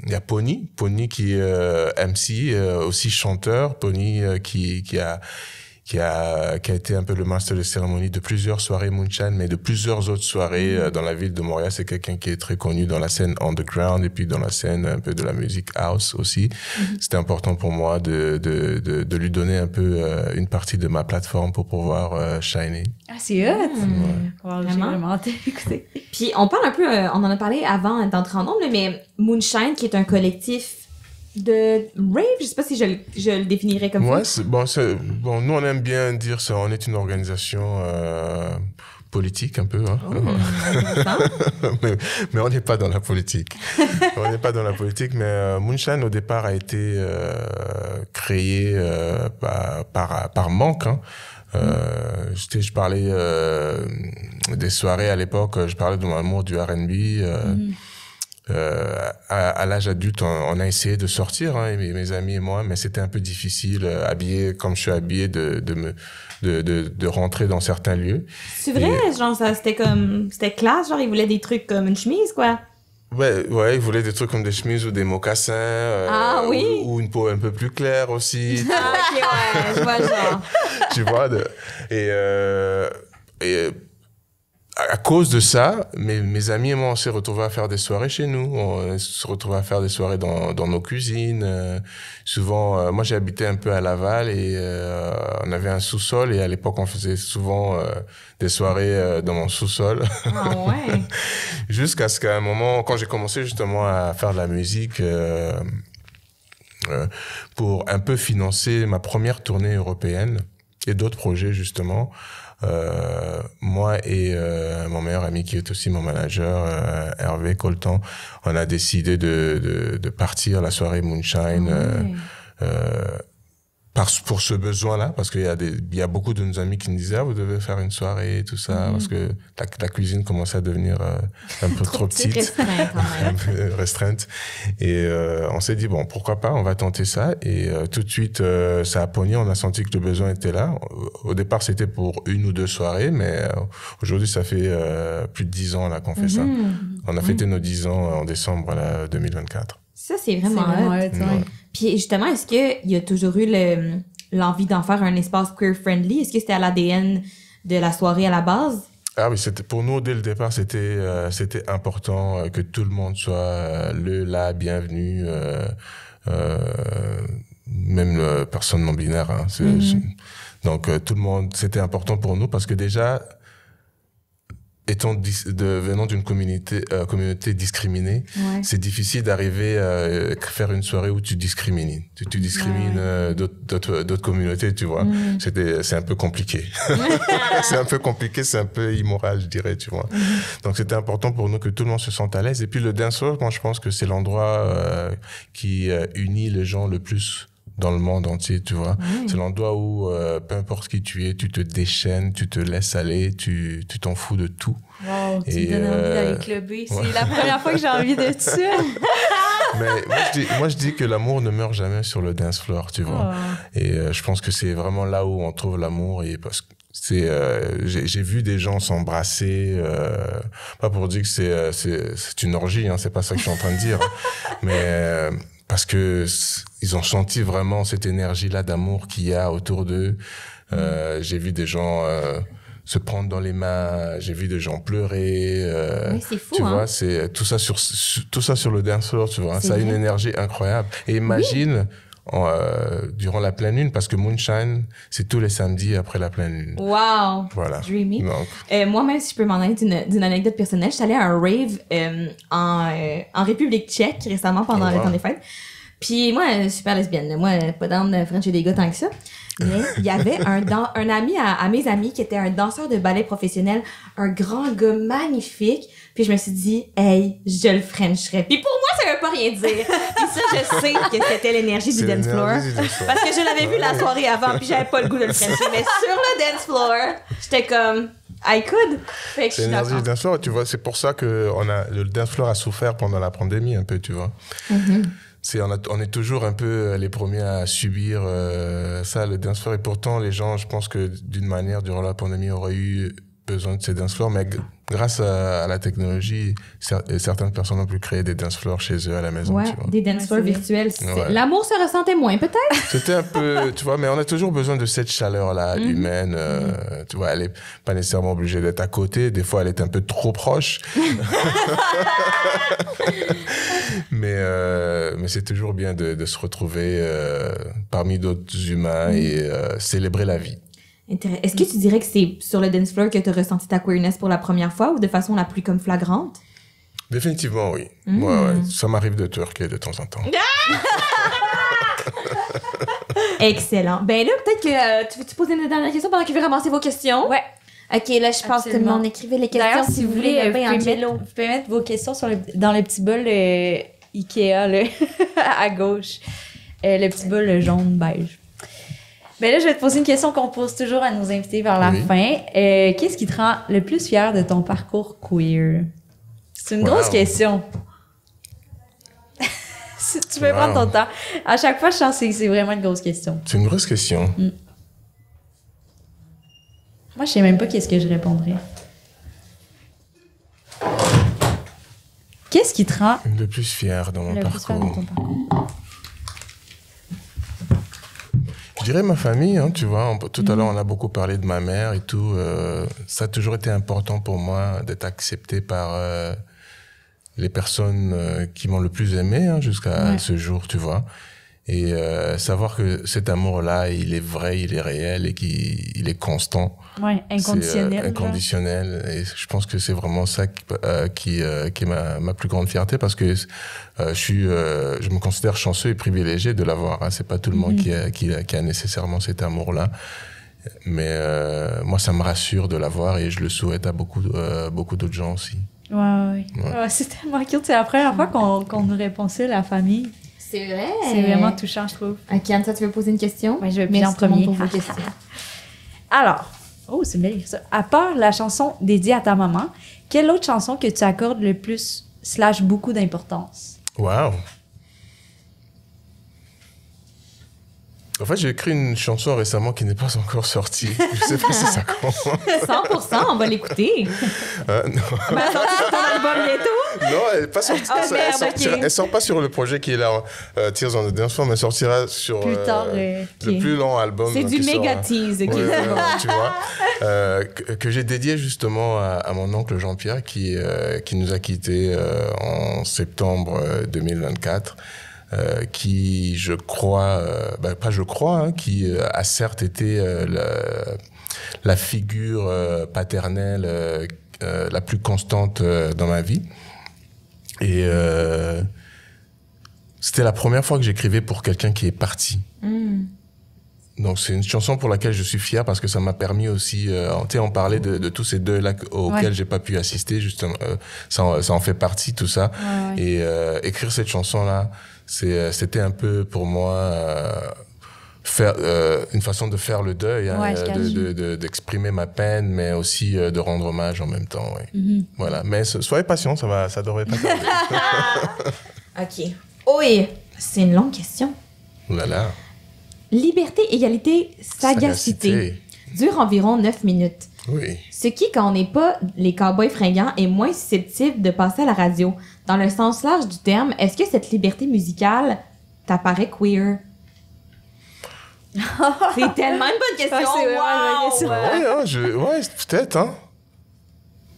Il y a Pony qui est MC, aussi chanteur. Pony qui a été un peu le master de cérémonie de plusieurs soirées Moonshine, mais de plusieurs autres soirées dans la ville de Montréal. C'est quelqu'un qui est très connu dans la scène underground et puis dans la scène un peu de la musique house aussi. C'était important pour moi de lui donner un peu une partie de ma plateforme pour pouvoir shiner. Ah, c'est hot! Wow, j'ai vraiment écouté. Puis on parle un peu, on en a parlé avant d'entrer en nombre, mais Moonshine, qui est un collectif de rave, je sais pas si je le définirais comme ça. Bon, nous on aime bien dire ça, on est une organisation politique un peu, hein. Mais on n'est pas dans la politique. On n'est pas dans la politique, mais Moonshine au départ a été créé par manque, hein. Je parlais des soirées à l'époque, je parlais de mon amour du R&B. À l'âge adulte, on a essayé de sortir, hein, mes amis et moi, mais c'était un peu difficile, habillé comme je suis habillé, de rentrer dans certains lieux. C'est vrai, genre c'était classe, genre ils voulaient des trucs comme une chemise, quoi. Ouais, ils voulaient des trucs comme des chemises ou des mocassins, ou une peau un peu plus claire aussi. Ah, ok, ouais, je vois le genre. Tu vois, et cause de ça, mes amis et moi, on s'est retrouvés à faire des soirées chez nous. On se retrouvait à faire des soirées dans nos cuisines. Souvent, moi, j'ai habité un peu à Laval et on avait un sous-sol. Et à l'époque, on faisait souvent des soirées dans mon sous-sol. Ah ouais. Jusqu'à ce qu'à un moment, quand j'ai commencé justement à faire de la musique pour un peu financer ma première tournée européenne et d'autres projets justement, moi et mon meilleur ami qui est aussi mon manager, Hervé Coltan, on a décidé de partir à la soirée Moonshine pour ce besoin-là, parce qu'il y a beaucoup de nos amis qui nous disaient vous devez faire une soirée et tout ça, parce que la cuisine commençait à devenir un peu trop petite, un peu restreinte. Et on s'est dit bon, pourquoi pas, on va tenter ça. Et tout de suite, ça a pogné, on a senti que le besoin était là. Au départ, c'était pour 1 ou 2 soirées, mais aujourd'hui, ça fait plus de 10 ans là qu'on fait ça. On a fêté nos 10 ans en décembre 2024. Ça, c'est vraiment hot. Puis justement, est-ce qu'il y a toujours eu l'envie d'en faire un espace queer-friendly? Est-ce que c'était à l'ADN de la soirée à la base? Ah oui, pour nous, dès le départ, c'était important que tout le monde soit là, bienvenu, même personne non binaire. Hein, donc, tout le monde, c'était important pour nous parce que déjà, venant d'une communauté discriminée, c'est difficile d'arriver à faire une soirée où tu discrimines. Tu discrimines d'autres communautés, tu vois. C'est un peu compliqué. C'est un peu compliqué, c'est un peu immoral, je dirais, tu vois. Donc, c'était important pour nous que tout le monde se sente à l'aise. Et puis, le dancehall, moi, je pense que c'est l'endroit qui unit les gens le plus dans le monde entier, tu vois. C'est l'endroit où, peu importe qui tu es, tu te déchaînes, tu te laisses aller, tu t'en fous de tout. Wow, tu me donnes envie d'aller clubber. C'est la première fois que j'ai envie de ça. Mais moi, je dis que l'amour ne meurt jamais sur le dance floor, tu vois. Et je pense que c'est vraiment là où on trouve l'amour. Et parce que j'ai vu des gens s'embrasser, pas pour dire que c'est une orgie, hein, c'est pas ça que je suis en train de dire. Mais parce que ils ont senti vraiment cette énergie-là d'amour qu'il y a autour d'eux. J'ai vu des gens se prendre dans les mains, j'ai vu des gens pleurer. Oui, c'est fou, tu hein? vois, c'est tout ça sur le dance floor, tu vois. Ça a une énergie incroyable. Et imagine durant la pleine lune, parce que Moonshine, c'est tous les samedis après la pleine lune. Wow! Voilà. Dreamy. Moi-même, si je peux m'en aller d'une anecdote personnelle, je suis allée à un rave en République tchèque récemment pendant le temps des fêtes. Puis moi, je suis super lesbienne. Là. Moi, pas down de frencher des gars tant que ça. Mais il y avait un ami à mes amis qui était un danseur de ballet professionnel, un grand gars magnifique. Puis je me suis dit, hey, je le frencherais. Puis pour moi, ça veut pas rien dire. Puis ça, je sais que c'était l'énergie du dance floor. Parce que je l'avais vu la soirée avant, puis j'avais pas le goût de le frencher. Mais sur le dance floor, j'étais comme, I could. Fait que c'est l'énergie du dance floor. Tu vois, c'est pour ça que le dance floor a souffert pendant la pandémie un peu, tu vois. On est toujours un peu les premiers à subir ça, le dance floor. Et pourtant, les gens, je pense que d'une manière, durant la pandémie, auraient eu besoin de ces dance floors. Mais grâce à la technologie, certaines personnes ont pu créer des dance floors chez eux à la maison. Ouais, tu vois. des dance floors virtuels. L'amour se ressentait moins, peut-être? C'était un peu, tu vois, mais on a toujours besoin de cette chaleur-là, humaine. Tu vois, elle est pas nécessairement obligée d'être à côté. Des fois, elle est un peu trop proche. Mais c'est toujours bien de se retrouver parmi d'autres humains et célébrer la vie. Est-ce que tu dirais que c'est sur le dance floor que tu as ressenti ta queerness pour la première fois ou de façon la plus comme flagrante? Définitivement, oui. Ouais. Ça m'arrive de twerker de temps en temps. Excellent. Ben là, peut-être que tu veux-tu poser une dernière question pendant qu'il veut ramasser vos questions? Ouais. OK, là, je passe tout le monde. Écrivez les questions. D'ailleurs, si vous voulez, vous pouvez mettre vos questions dans le petit bol Ikea là, à gauche. Le petit bol jaune beige. Ben là, je vais te poser une question qu'on pose toujours à nos invités vers la fin. Qu'est-ce qui te rend le plus fier de ton parcours queer? C'est une grosse question. Tu peux prendre ton temps. À chaque fois, je sens que c'est vraiment une grosse question. C'est une grosse question. Moi, je sais même pas qu'est-ce que je répondrais. Qu'est-ce qui te rend le plus fier dans mon parcours? Le plus fier de ton parcours? Je dirais ma famille, hein, tu vois. Tout à l'heure, on a beaucoup parlé de ma mère et tout. Ça a toujours été important pour moi d'être accepté par les personnes qui m'ont le plus aimé hein, jusqu'à ce jour, tu vois. Et savoir que cet amour-là, il est vrai, il est réel et qu'il est constant. Ouais, inconditionnel. Inconditionnel. Et je pense que c'est vraiment ça qui est ma plus grande fierté parce que je me considère chanceux et privilégié de l'avoir. Hein. C'est pas tout le monde qui a nécessairement cet amour-là. Mais moi, ça me rassure de l'avoir et je le souhaite à beaucoup d'autres gens aussi. Ouais. C'est tellement cute. C'est la première fois qu'on nous répond ça, la famille. C'est vrai. C'est vraiment touchant, je trouve. Ok, Anne, tu veux poser une question? Oui, je vais bien en premier. Pour vos questions. Alors, c'est bien ça. À part la chanson dédiée à ta maman, quelle autre chanson que tu accordes le plus / beaucoup d'importance? Wow! En fait, j'ai écrit une chanson récemment qui n'est pas encore sortie. Je sais pas si ça compte. 100%, on va l'écouter. Non. Ben, sortir ton album bientôt? Non, elle n'est pas sortie. Elle sort pas sur le projet qui est là, Tears on the Dance Floor, mais elle sortira sur plus tard, le plus long album. C'est du méga tease. Tu vois, que j'ai dédié justement à mon oncle Jean-Pierre qui nous a quittés en septembre 2024. Qui, je crois, qui a certes été la figure paternelle la plus constante dans ma vie. Et c'était la première fois que j'écrivais pour quelqu'un qui est parti. Donc c'est une chanson pour laquelle je suis fier parce que ça m'a permis aussi, on parlait de tous ces deuils-là auxquels j'ai pas pu assister, justement, ça en fait partie, tout ça. Ouais. Et écrire cette chanson-là, c'était un peu pour moi faire une façon de faire le deuil, hein, d'exprimer ma peine, mais aussi de rendre hommage en même temps. Ouais. Voilà. Mais soyez patient, ça devrait pas tarder. Ok. Oui, c'est une longue question. Voilà. Liberté, égalité, sagacité. Dure environ 9 minutes. Oui. Ce qui, quand on n'est pas les cowboys fringants, est moins susceptible de passer à la radio. Dans le sens large du terme, est-ce que cette liberté musicale t'apparaît queer? C'est tellement une bonne question. Ouais, peut-être, hein.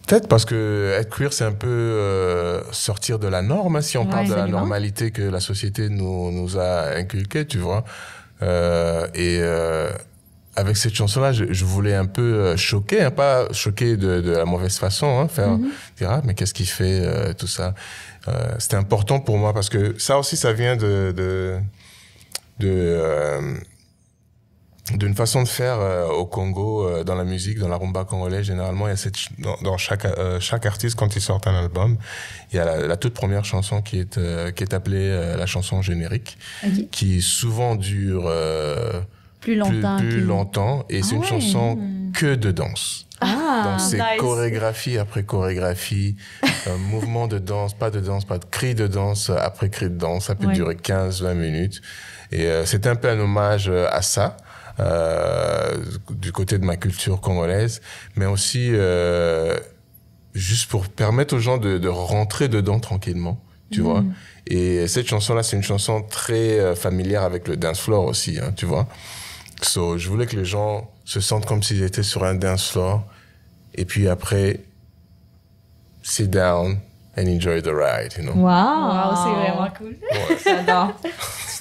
Peut-être parce que être queer, c'est un peu sortir de la norme, hein, si on parle de la normalité que la société nous a inculquée, tu vois. Avec cette chanson-là, je voulais un peu choquer, hein, pas choquer de la mauvaise façon, hein, dire mais qu'est-ce qu'il fait, tout ça. C'était important pour moi parce que ça aussi, ça vient d'une façon de faire au Congo, dans la musique, dans la rumba congolaise. Généralement, il y a dans chaque artiste, quand il sort un album, il y a la toute première chanson qui est appelée la chanson générique, qui souvent dure plus longtemps, et c'est une chanson que de danse. Donc c'est chorégraphie après chorégraphie, mouvement de danse, pas de cri de danse après cri de danse. Ça peut durer 15-20 minutes. Et c'est un peu un hommage à ça. Du côté de ma culture congolaise, mais aussi juste pour permettre aux gens de rentrer dedans tranquillement, tu vois. Et cette chanson-là, c'est une chanson très familière avec le dance floor aussi, hein, tu vois. Je voulais que les gens se sentent comme s'ils étaient sur un dance floor, et puis après, sit down and enjoy the ride, you know. Wow, c'est vraiment cool. Ouais. J'adore. Tu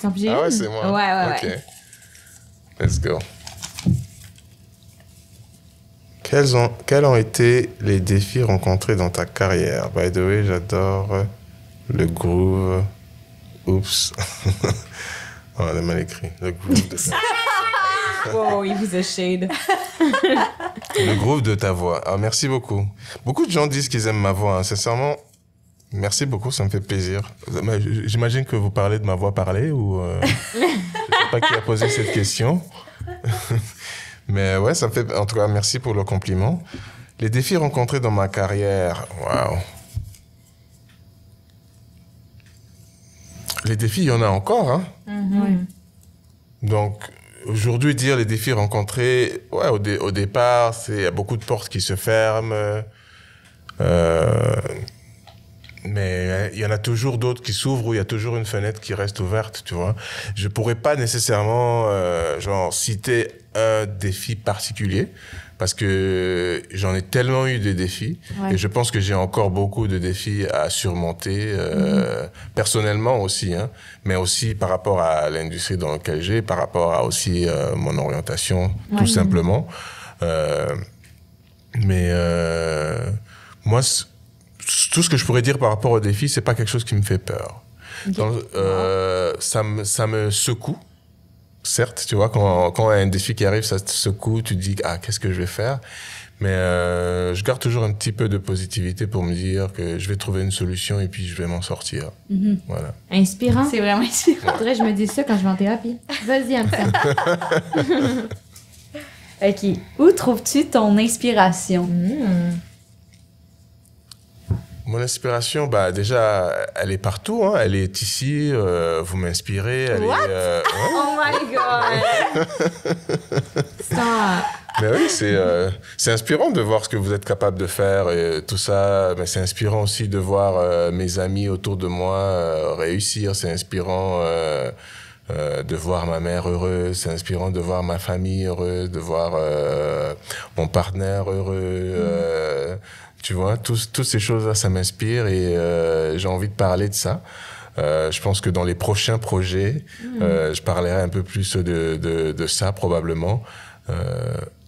t'en obligé? Ah ouais, c'est moi. Ouais. Ok. Let's go. Quels ont été les défis rencontrés dans ta carrière? By the way, j'adore le groove. Oups. Oh, on a mal écrit. Le groove de ta... Wow, il vous a shade. Le groove de ta voix. Ah, merci beaucoup. Beaucoup de gens disent qu'ils aiment ma voix. Hein. Sincèrement, merci beaucoup, ça me fait plaisir. J'imagine que vous parlez de ma voix parlée ou... Je ne sais pas qui a posé cette question. Mais ouais, ça me fait... En tout cas, merci pour le compliment. Les défis rencontrés dans ma carrière, waouh. Les défis, il y en a encore, hein. Donc, aujourd'hui, dire les défis rencontrés, ouais, au départ, il y a beaucoup de portes qui se ferment. Mais il y en a toujours d'autres qui s'ouvrent ou il y a toujours une fenêtre qui reste ouverte, tu vois. Je pourrais pas nécessairement, citer un défi particulier parce que j'en ai tellement eu des défis et je pense que j'ai encore beaucoup de défis à surmonter, personnellement aussi, hein, mais aussi par rapport à l'industrie dans laquelle j'ai, par rapport à aussi mon orientation, tout simplement. Mais moi, tout ce que je pourrais dire par rapport au défi, c'est pas quelque chose qui me fait peur. Ça me secoue. Certes, tu vois, quand il y a un défi qui arrive, ça te secoue, tu te dis, qu'est-ce que je vais faire? Mais je garde toujours un petit peu de positivité pour me dire que je vais trouver une solution et puis je vais m'en sortir. Voilà. Inspirant. C'est vraiment inspirant. Faudrait que je me dise ça quand je vais en thérapie. Vas-y, Anne. OK. Où trouves-tu ton inspiration? Mon inspiration, déjà, elle est partout, hein. Elle est ici, vous m'inspirez. Oh my God! Stop! Mais oui, c'est inspirant de voir ce que vous êtes capable de faire et tout ça. Mais c'est inspirant aussi de voir mes amis autour de moi réussir. C'est inspirant de voir ma mère heureuse. C'est inspirant de voir ma famille heureuse, de voir mon partenaire heureux. Tu vois, toutes ces choses-là, ça m'inspire et j'ai envie de parler de ça. Je pense que dans les prochains projets, je parlerai un peu plus de ça probablement.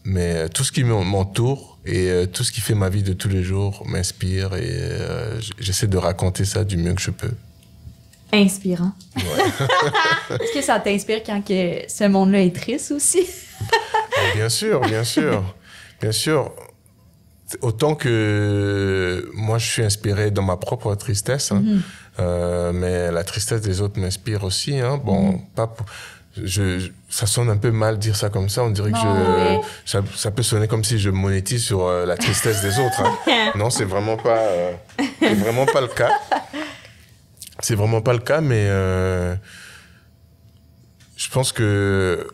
Mais tout ce qui m'entoure et tout ce qui fait ma vie de tous les jours m'inspire et j'essaie de raconter ça du mieux que je peux. Inspirant. Ouais. Est-ce que ça t'inspire quand que ce monde-là est triste aussi? Bien sûr, bien sûr. Bien sûr. Autant que moi, je suis inspiré dans ma propre tristesse, hein, mais la tristesse des autres m'inspire aussi. Hein. Bon, ça sonne un peu mal dire ça comme ça. On dirait que ça peut sonner comme si je monétise sur la tristesse des autres. Hein. Non, c'est vraiment pas le cas. C'est vraiment pas le cas, mais je pense que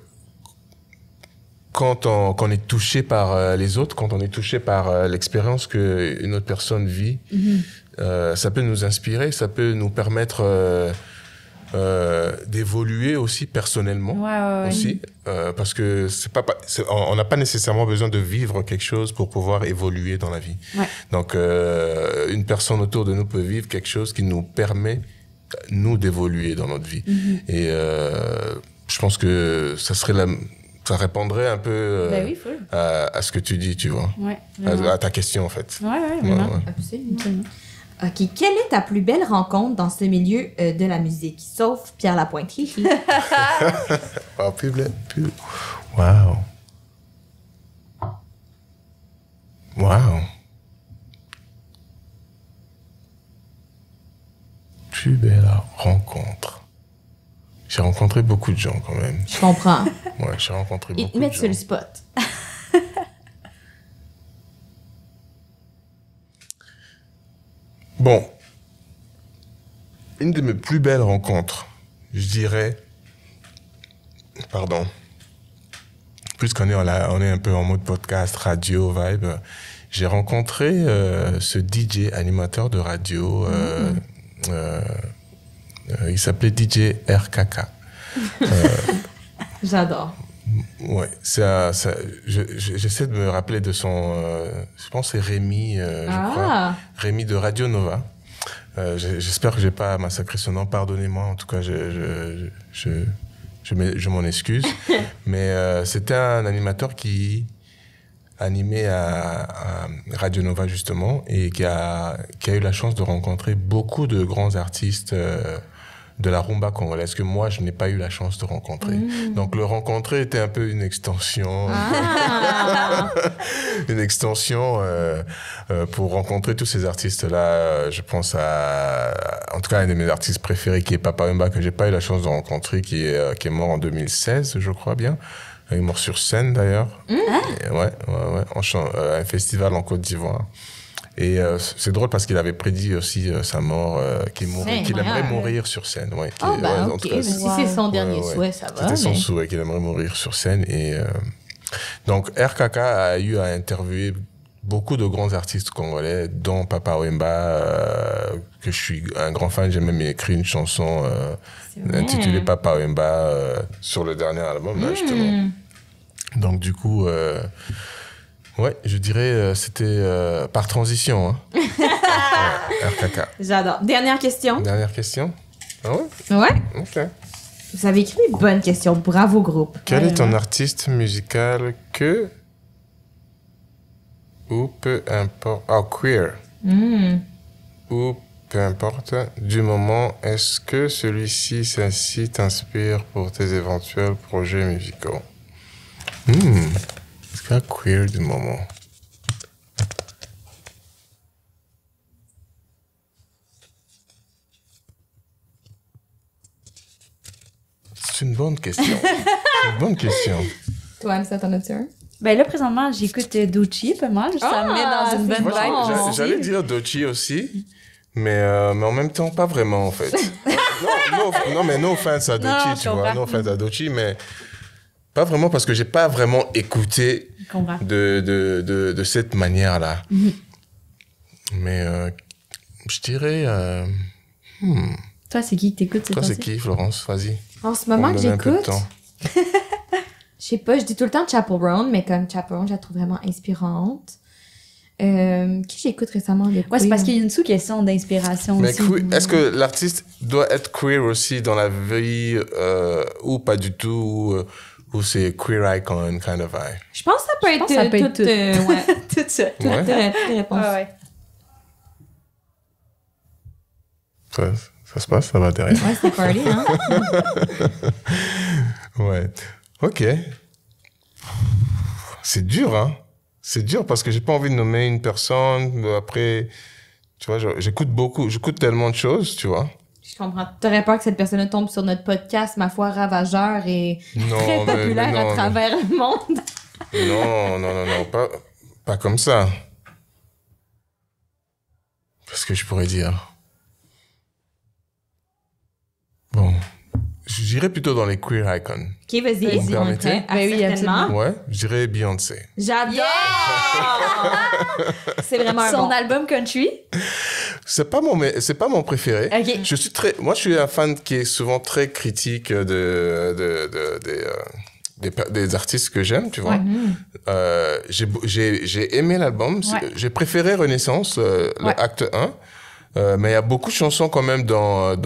quand on est touché par les autres, quand on est touché par l'expérience qu'une autre personne vit, ça peut nous inspirer, ça peut nous permettre d'évoluer aussi personnellement, aussi, parce que on n'a pas nécessairement besoin de vivre quelque chose pour pouvoir évoluer dans la vie. Ouais. Donc, une personne autour de nous peut vivre quelque chose qui nous permet, nous, d'évoluer dans notre vie. Et je pense que ça répondrait un peu à ce que tu dis, tu vois. Ouais, à ta question, en fait. Vraiment. Absolument. OK. Quelle est ta plus belle rencontre dans ce milieu de la musique? Sauf Pierre Lapointe. Wow. Plus belle rencontre. J'ai rencontré beaucoup de gens, quand même. Je comprends. Ouais, j'ai rencontré beaucoup de gens. Ils te mettent sur le spot. Bon. Une de mes plus belles rencontres, je dirais... Pardon. Puisqu'on est un peu en mode podcast, radio, vibe, j'ai rencontré ce DJ animateur de radio... il s'appelait DJ RKK. J'adore. Ouais, j'essaie de me rappeler de son... je pense que c'est Rémi, je crois. Rémi de Radio Nova. J'espère que j'ai pas massacré son nom. Pardonnez-moi, en tout cas, je m'en excuse. Mais c'était un animateur qui animait à Radio Nova, justement, et qui a eu la chance de rencontrer beaucoup de grands artistes de la rumba congolaise que moi, je n'ai pas eu la chance de rencontrer. Donc, le rencontrer était un peu une extension. Une extension pour rencontrer tous ces artistes-là. Je pense en tout cas, un de mes artistes préférés qui est Papa Wemba, que j'ai pas eu la chance de rencontrer, qui est mort en 2016, je crois bien. Il est mort sur scène, d'ailleurs. Ouais. Un festival en Côte d'Ivoire. Et c'est drôle parce qu'il avait prédit aussi sa mort, qu'il aimerait mourir sur scène. Ouais, OK. Si c'est son dernier souhait, ça va. C'était son souhait, qu'il aimerait mourir sur scène. Et donc, RKK a eu à interviewer beaucoup de grands artistes congolais, dont Papa Wemba, que je suis un grand fan. J'ai même écrit une chanson intitulée Papa Wemba sur le dernier album, là, justement. Donc, du coup, ouais, je dirais c'était par transition. Hein. RKK. J'adore. Dernière question. Dernière question. Ah ouais? Ouais. OK. Vous avez écrit une bonne question. Bravo, groupe. Quel est ton artiste musical que... ou peu importe... Ah, queer. Ou peu importe, du moment, est-ce que celui-ci t'inspire pour tes éventuels projets musicaux? Est-ce qu'il y a queer du moment? C'est une bonne question. Une bonne question. Toi, Anissa, t'en as-tu un? Ben là, présentement, j'écoute Doechii pas mal. Ça me met dans une bonne vibe. J'allais dire Doechii aussi, mais en même temps, pas vraiment, en fait. non, mais no offense à Doechii, tu vois. No offense à Doechii, mais pas vraiment parce que j'ai pas vraiment écouté de cette manière-là. Mais je dirais... Toi, c'est qui que t'écoutes cette Toi, c'est qui, Florence? Vas-y. En ce moment que j'écoute... Je sais pas, je dis tout le temps Chappell Roan, mais comme Chappell Roan, je la trouve vraiment inspirante. Qui j'écoute récemment de c'est parce qu'il y a une sous-question d'inspiration mais aussi. Est-ce que l'artiste doit être queer aussi dans la vie ou pas du tout ou c'est queer icon kind of vibe? Je pense que ça peut être tout. Ouais. Tout ça. Toute réponse. Ouais. Ça se passe, ça va derrière. Ouais, c'est party, hein? Ouais. OK. C'est dur, hein? C'est dur parce que j'ai pas envie de nommer une personne. Après, tu vois, j'écoute tellement de choses, tu vois. Je comprends. T'aurais peur que cette personne tombe sur notre podcast, ma foi, ravageur et très populaire à travers le monde. Non, pas comme ça. Qu'est-ce que je pourrais dire? Bon, je dirais plutôt dans les queer icons. Ok, vas-y. Vous me permettez? Oui, absolument. Ouais, je dirais Beyoncé. J'adore! C'est vraiment un Son bon. album country? C'est pas mon préféré. Ok. Moi, je suis un fan qui est souvent très critique des artistes que j'aime, tu vois. J'ai aimé l'album. Ouais. J'ai préféré Renaissance, l'acte 1. Mais il y a beaucoup de chansons quand même dans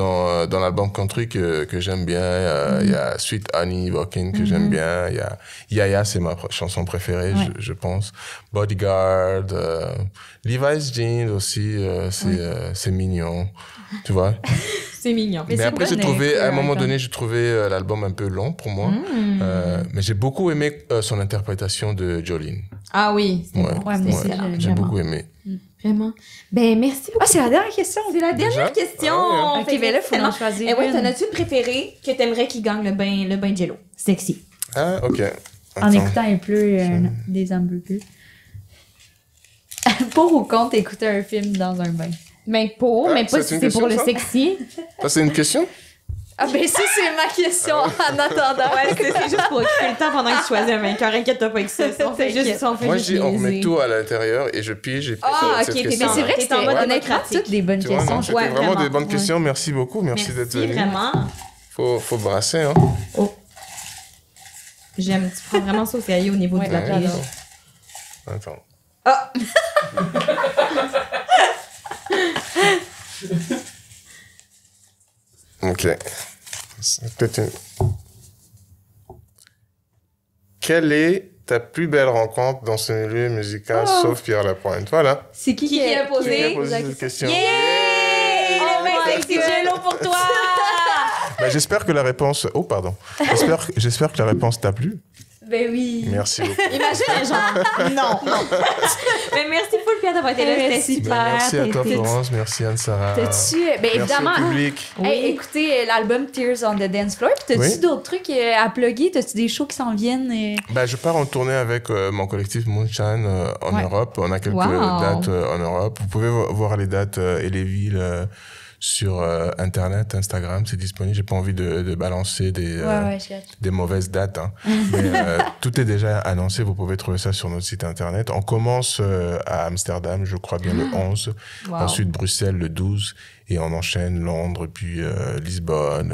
l'album country que j'aime bien. Il y a Sweet Honey Walking que j'aime bien. Il y a Yaya, c'est ma chanson préférée, je pense. Bodyguard, Levi's Jeans aussi, c'est mignon, tu vois. C'est mignon. Mais après, à un moment donné, j'ai trouvé l'album un peu long pour moi. Mais j'ai beaucoup aimé son interprétation de Jolene. Ah oui, c'est bon. J'ai beaucoup aimé. Vraiment. Ben, merci beaucoup. Ah, c'est la dernière question. C'est la dernière question. Ah, OK, ben là, il faut en choisir une. Ouais, une. t'en as-tu une préférée que t'aimerais qu'il gagne le bain de Jello? Sexy. Ah, OK. En écoutant un peu des hamburgers. Pour ou contre écouter un film dans un bain? Ben, mais pas si c'est pour le sexy. Ça, c'est une question? Ah, ben ça, c'est ma question en attendant. Ouais, c'est juste pour occuper le temps pendant que tu choisis un vainqueur. Inquiète-toi pas avec ça. On fait juste Moi, je dis, on remet tout à l'intérieur et je pige et puis cette question. Mais c'est vrai que c'était honnêtement toutes des bonnes questions. C'était vraiment des bonnes questions. Merci beaucoup. Merci d'être venu. Vraiment. Faut brasser, hein. Oh. J'aime. Tu prends vraiment ça au sérieux au niveau de la pige. Attends. Ah! OK. C'est peut-être une... Quelle est ta plus belle rencontre dans ce milieu musical, sauf Pierre Lapointe? Voilà. C'est qui a posé cette question? Yeah! Oh, mais c'est Jello pour toi! Ben, j'espère que la réponse... Oh, pardon. J'espère que la réponse t'a plu. Ben oui. Merci beaucoup. Imagine, genre, non. Mais merci beaucoup, Pierre, d'avoir été là. C'était super. Merci à toi, Florence. Merci, Anne-Sara. T'as-tu... Ben, évidemment... Merci au public. Hey, écoutez l'album Tears on the Dance Floor. Puis t'as-tu d'autres trucs à plugger? T'as-tu des shows qui s'en viennent? Ben, je pars en tournée avec mon collectif Moonshine en Europe. On a quelques dates en Europe. Vous pouvez voir les dates et les villes sur Internet, Instagram, c'est disponible. J'ai pas envie de balancer des mauvaises dates, hein. Mais tout est déjà annoncé. Vous pouvez trouver ça sur notre site Internet. On commence à Amsterdam, je crois bien le 11. Wow. Ensuite Bruxelles le 12. Et on enchaîne Londres, puis Lisbonne,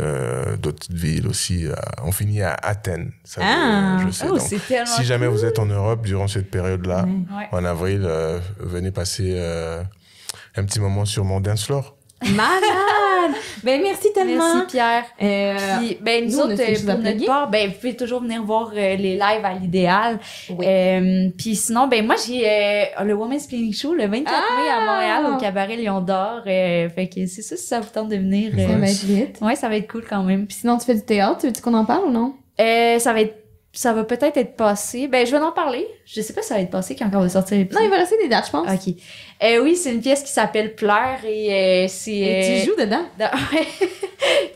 d'autres villes aussi. On finit à Athènes. Ça, je sais. Donc, si jamais vous êtes en Europe durant cette période-là, en avril, venez passer un petit moment sur mon dance floor. Malade! Ben, merci tellement. Merci, Pierre. Puis, ben, nous autres, pour notre part, ben, vous pouvez toujours venir voir les lives à l'Idéal. Oui. Puis sinon, ben, moi, j'ai le Women's Clinic Show le 24 mai à Montréal, au Cabaret Lion d'Or. Fait que c'est ça, si ça vous tente de venir. Ça va être vite. Ouais, ça va être cool quand même. Puis sinon, tu fais du théâtre, tu veux qu'on en parle ou non? Ça va peut-être être passé. Ben, je vais en parler. Je sais pas si ça va être passé quand on va sortir l'épisode. Non, il va rester des dates, je pense. OK. Oui, c'est une pièce qui s'appelle Pleurs et c'est... Et tu joues dedans?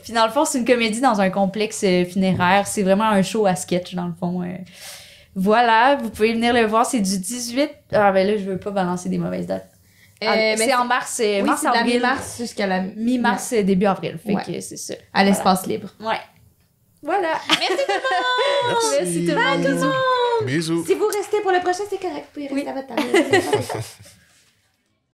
Puis dans le fond, c'est une comédie dans un complexe funéraire. C'est vraiment un show à sketch, dans le fond. Voilà, vous pouvez venir le voir. C'est du 18... Ah, ben là, je veux pas balancer des mauvaises dates. C'est en mars, oui, c'est de la mi-mars jusqu'à la mi-mars, début avril. Fait que c'est ça. À l'espace libre. Ouais. Voilà. Merci tout le monde. Merci tout le monde. Bisous. Si vous restez pour le prochain, c'est correct. Vous pouvez rester à votre table.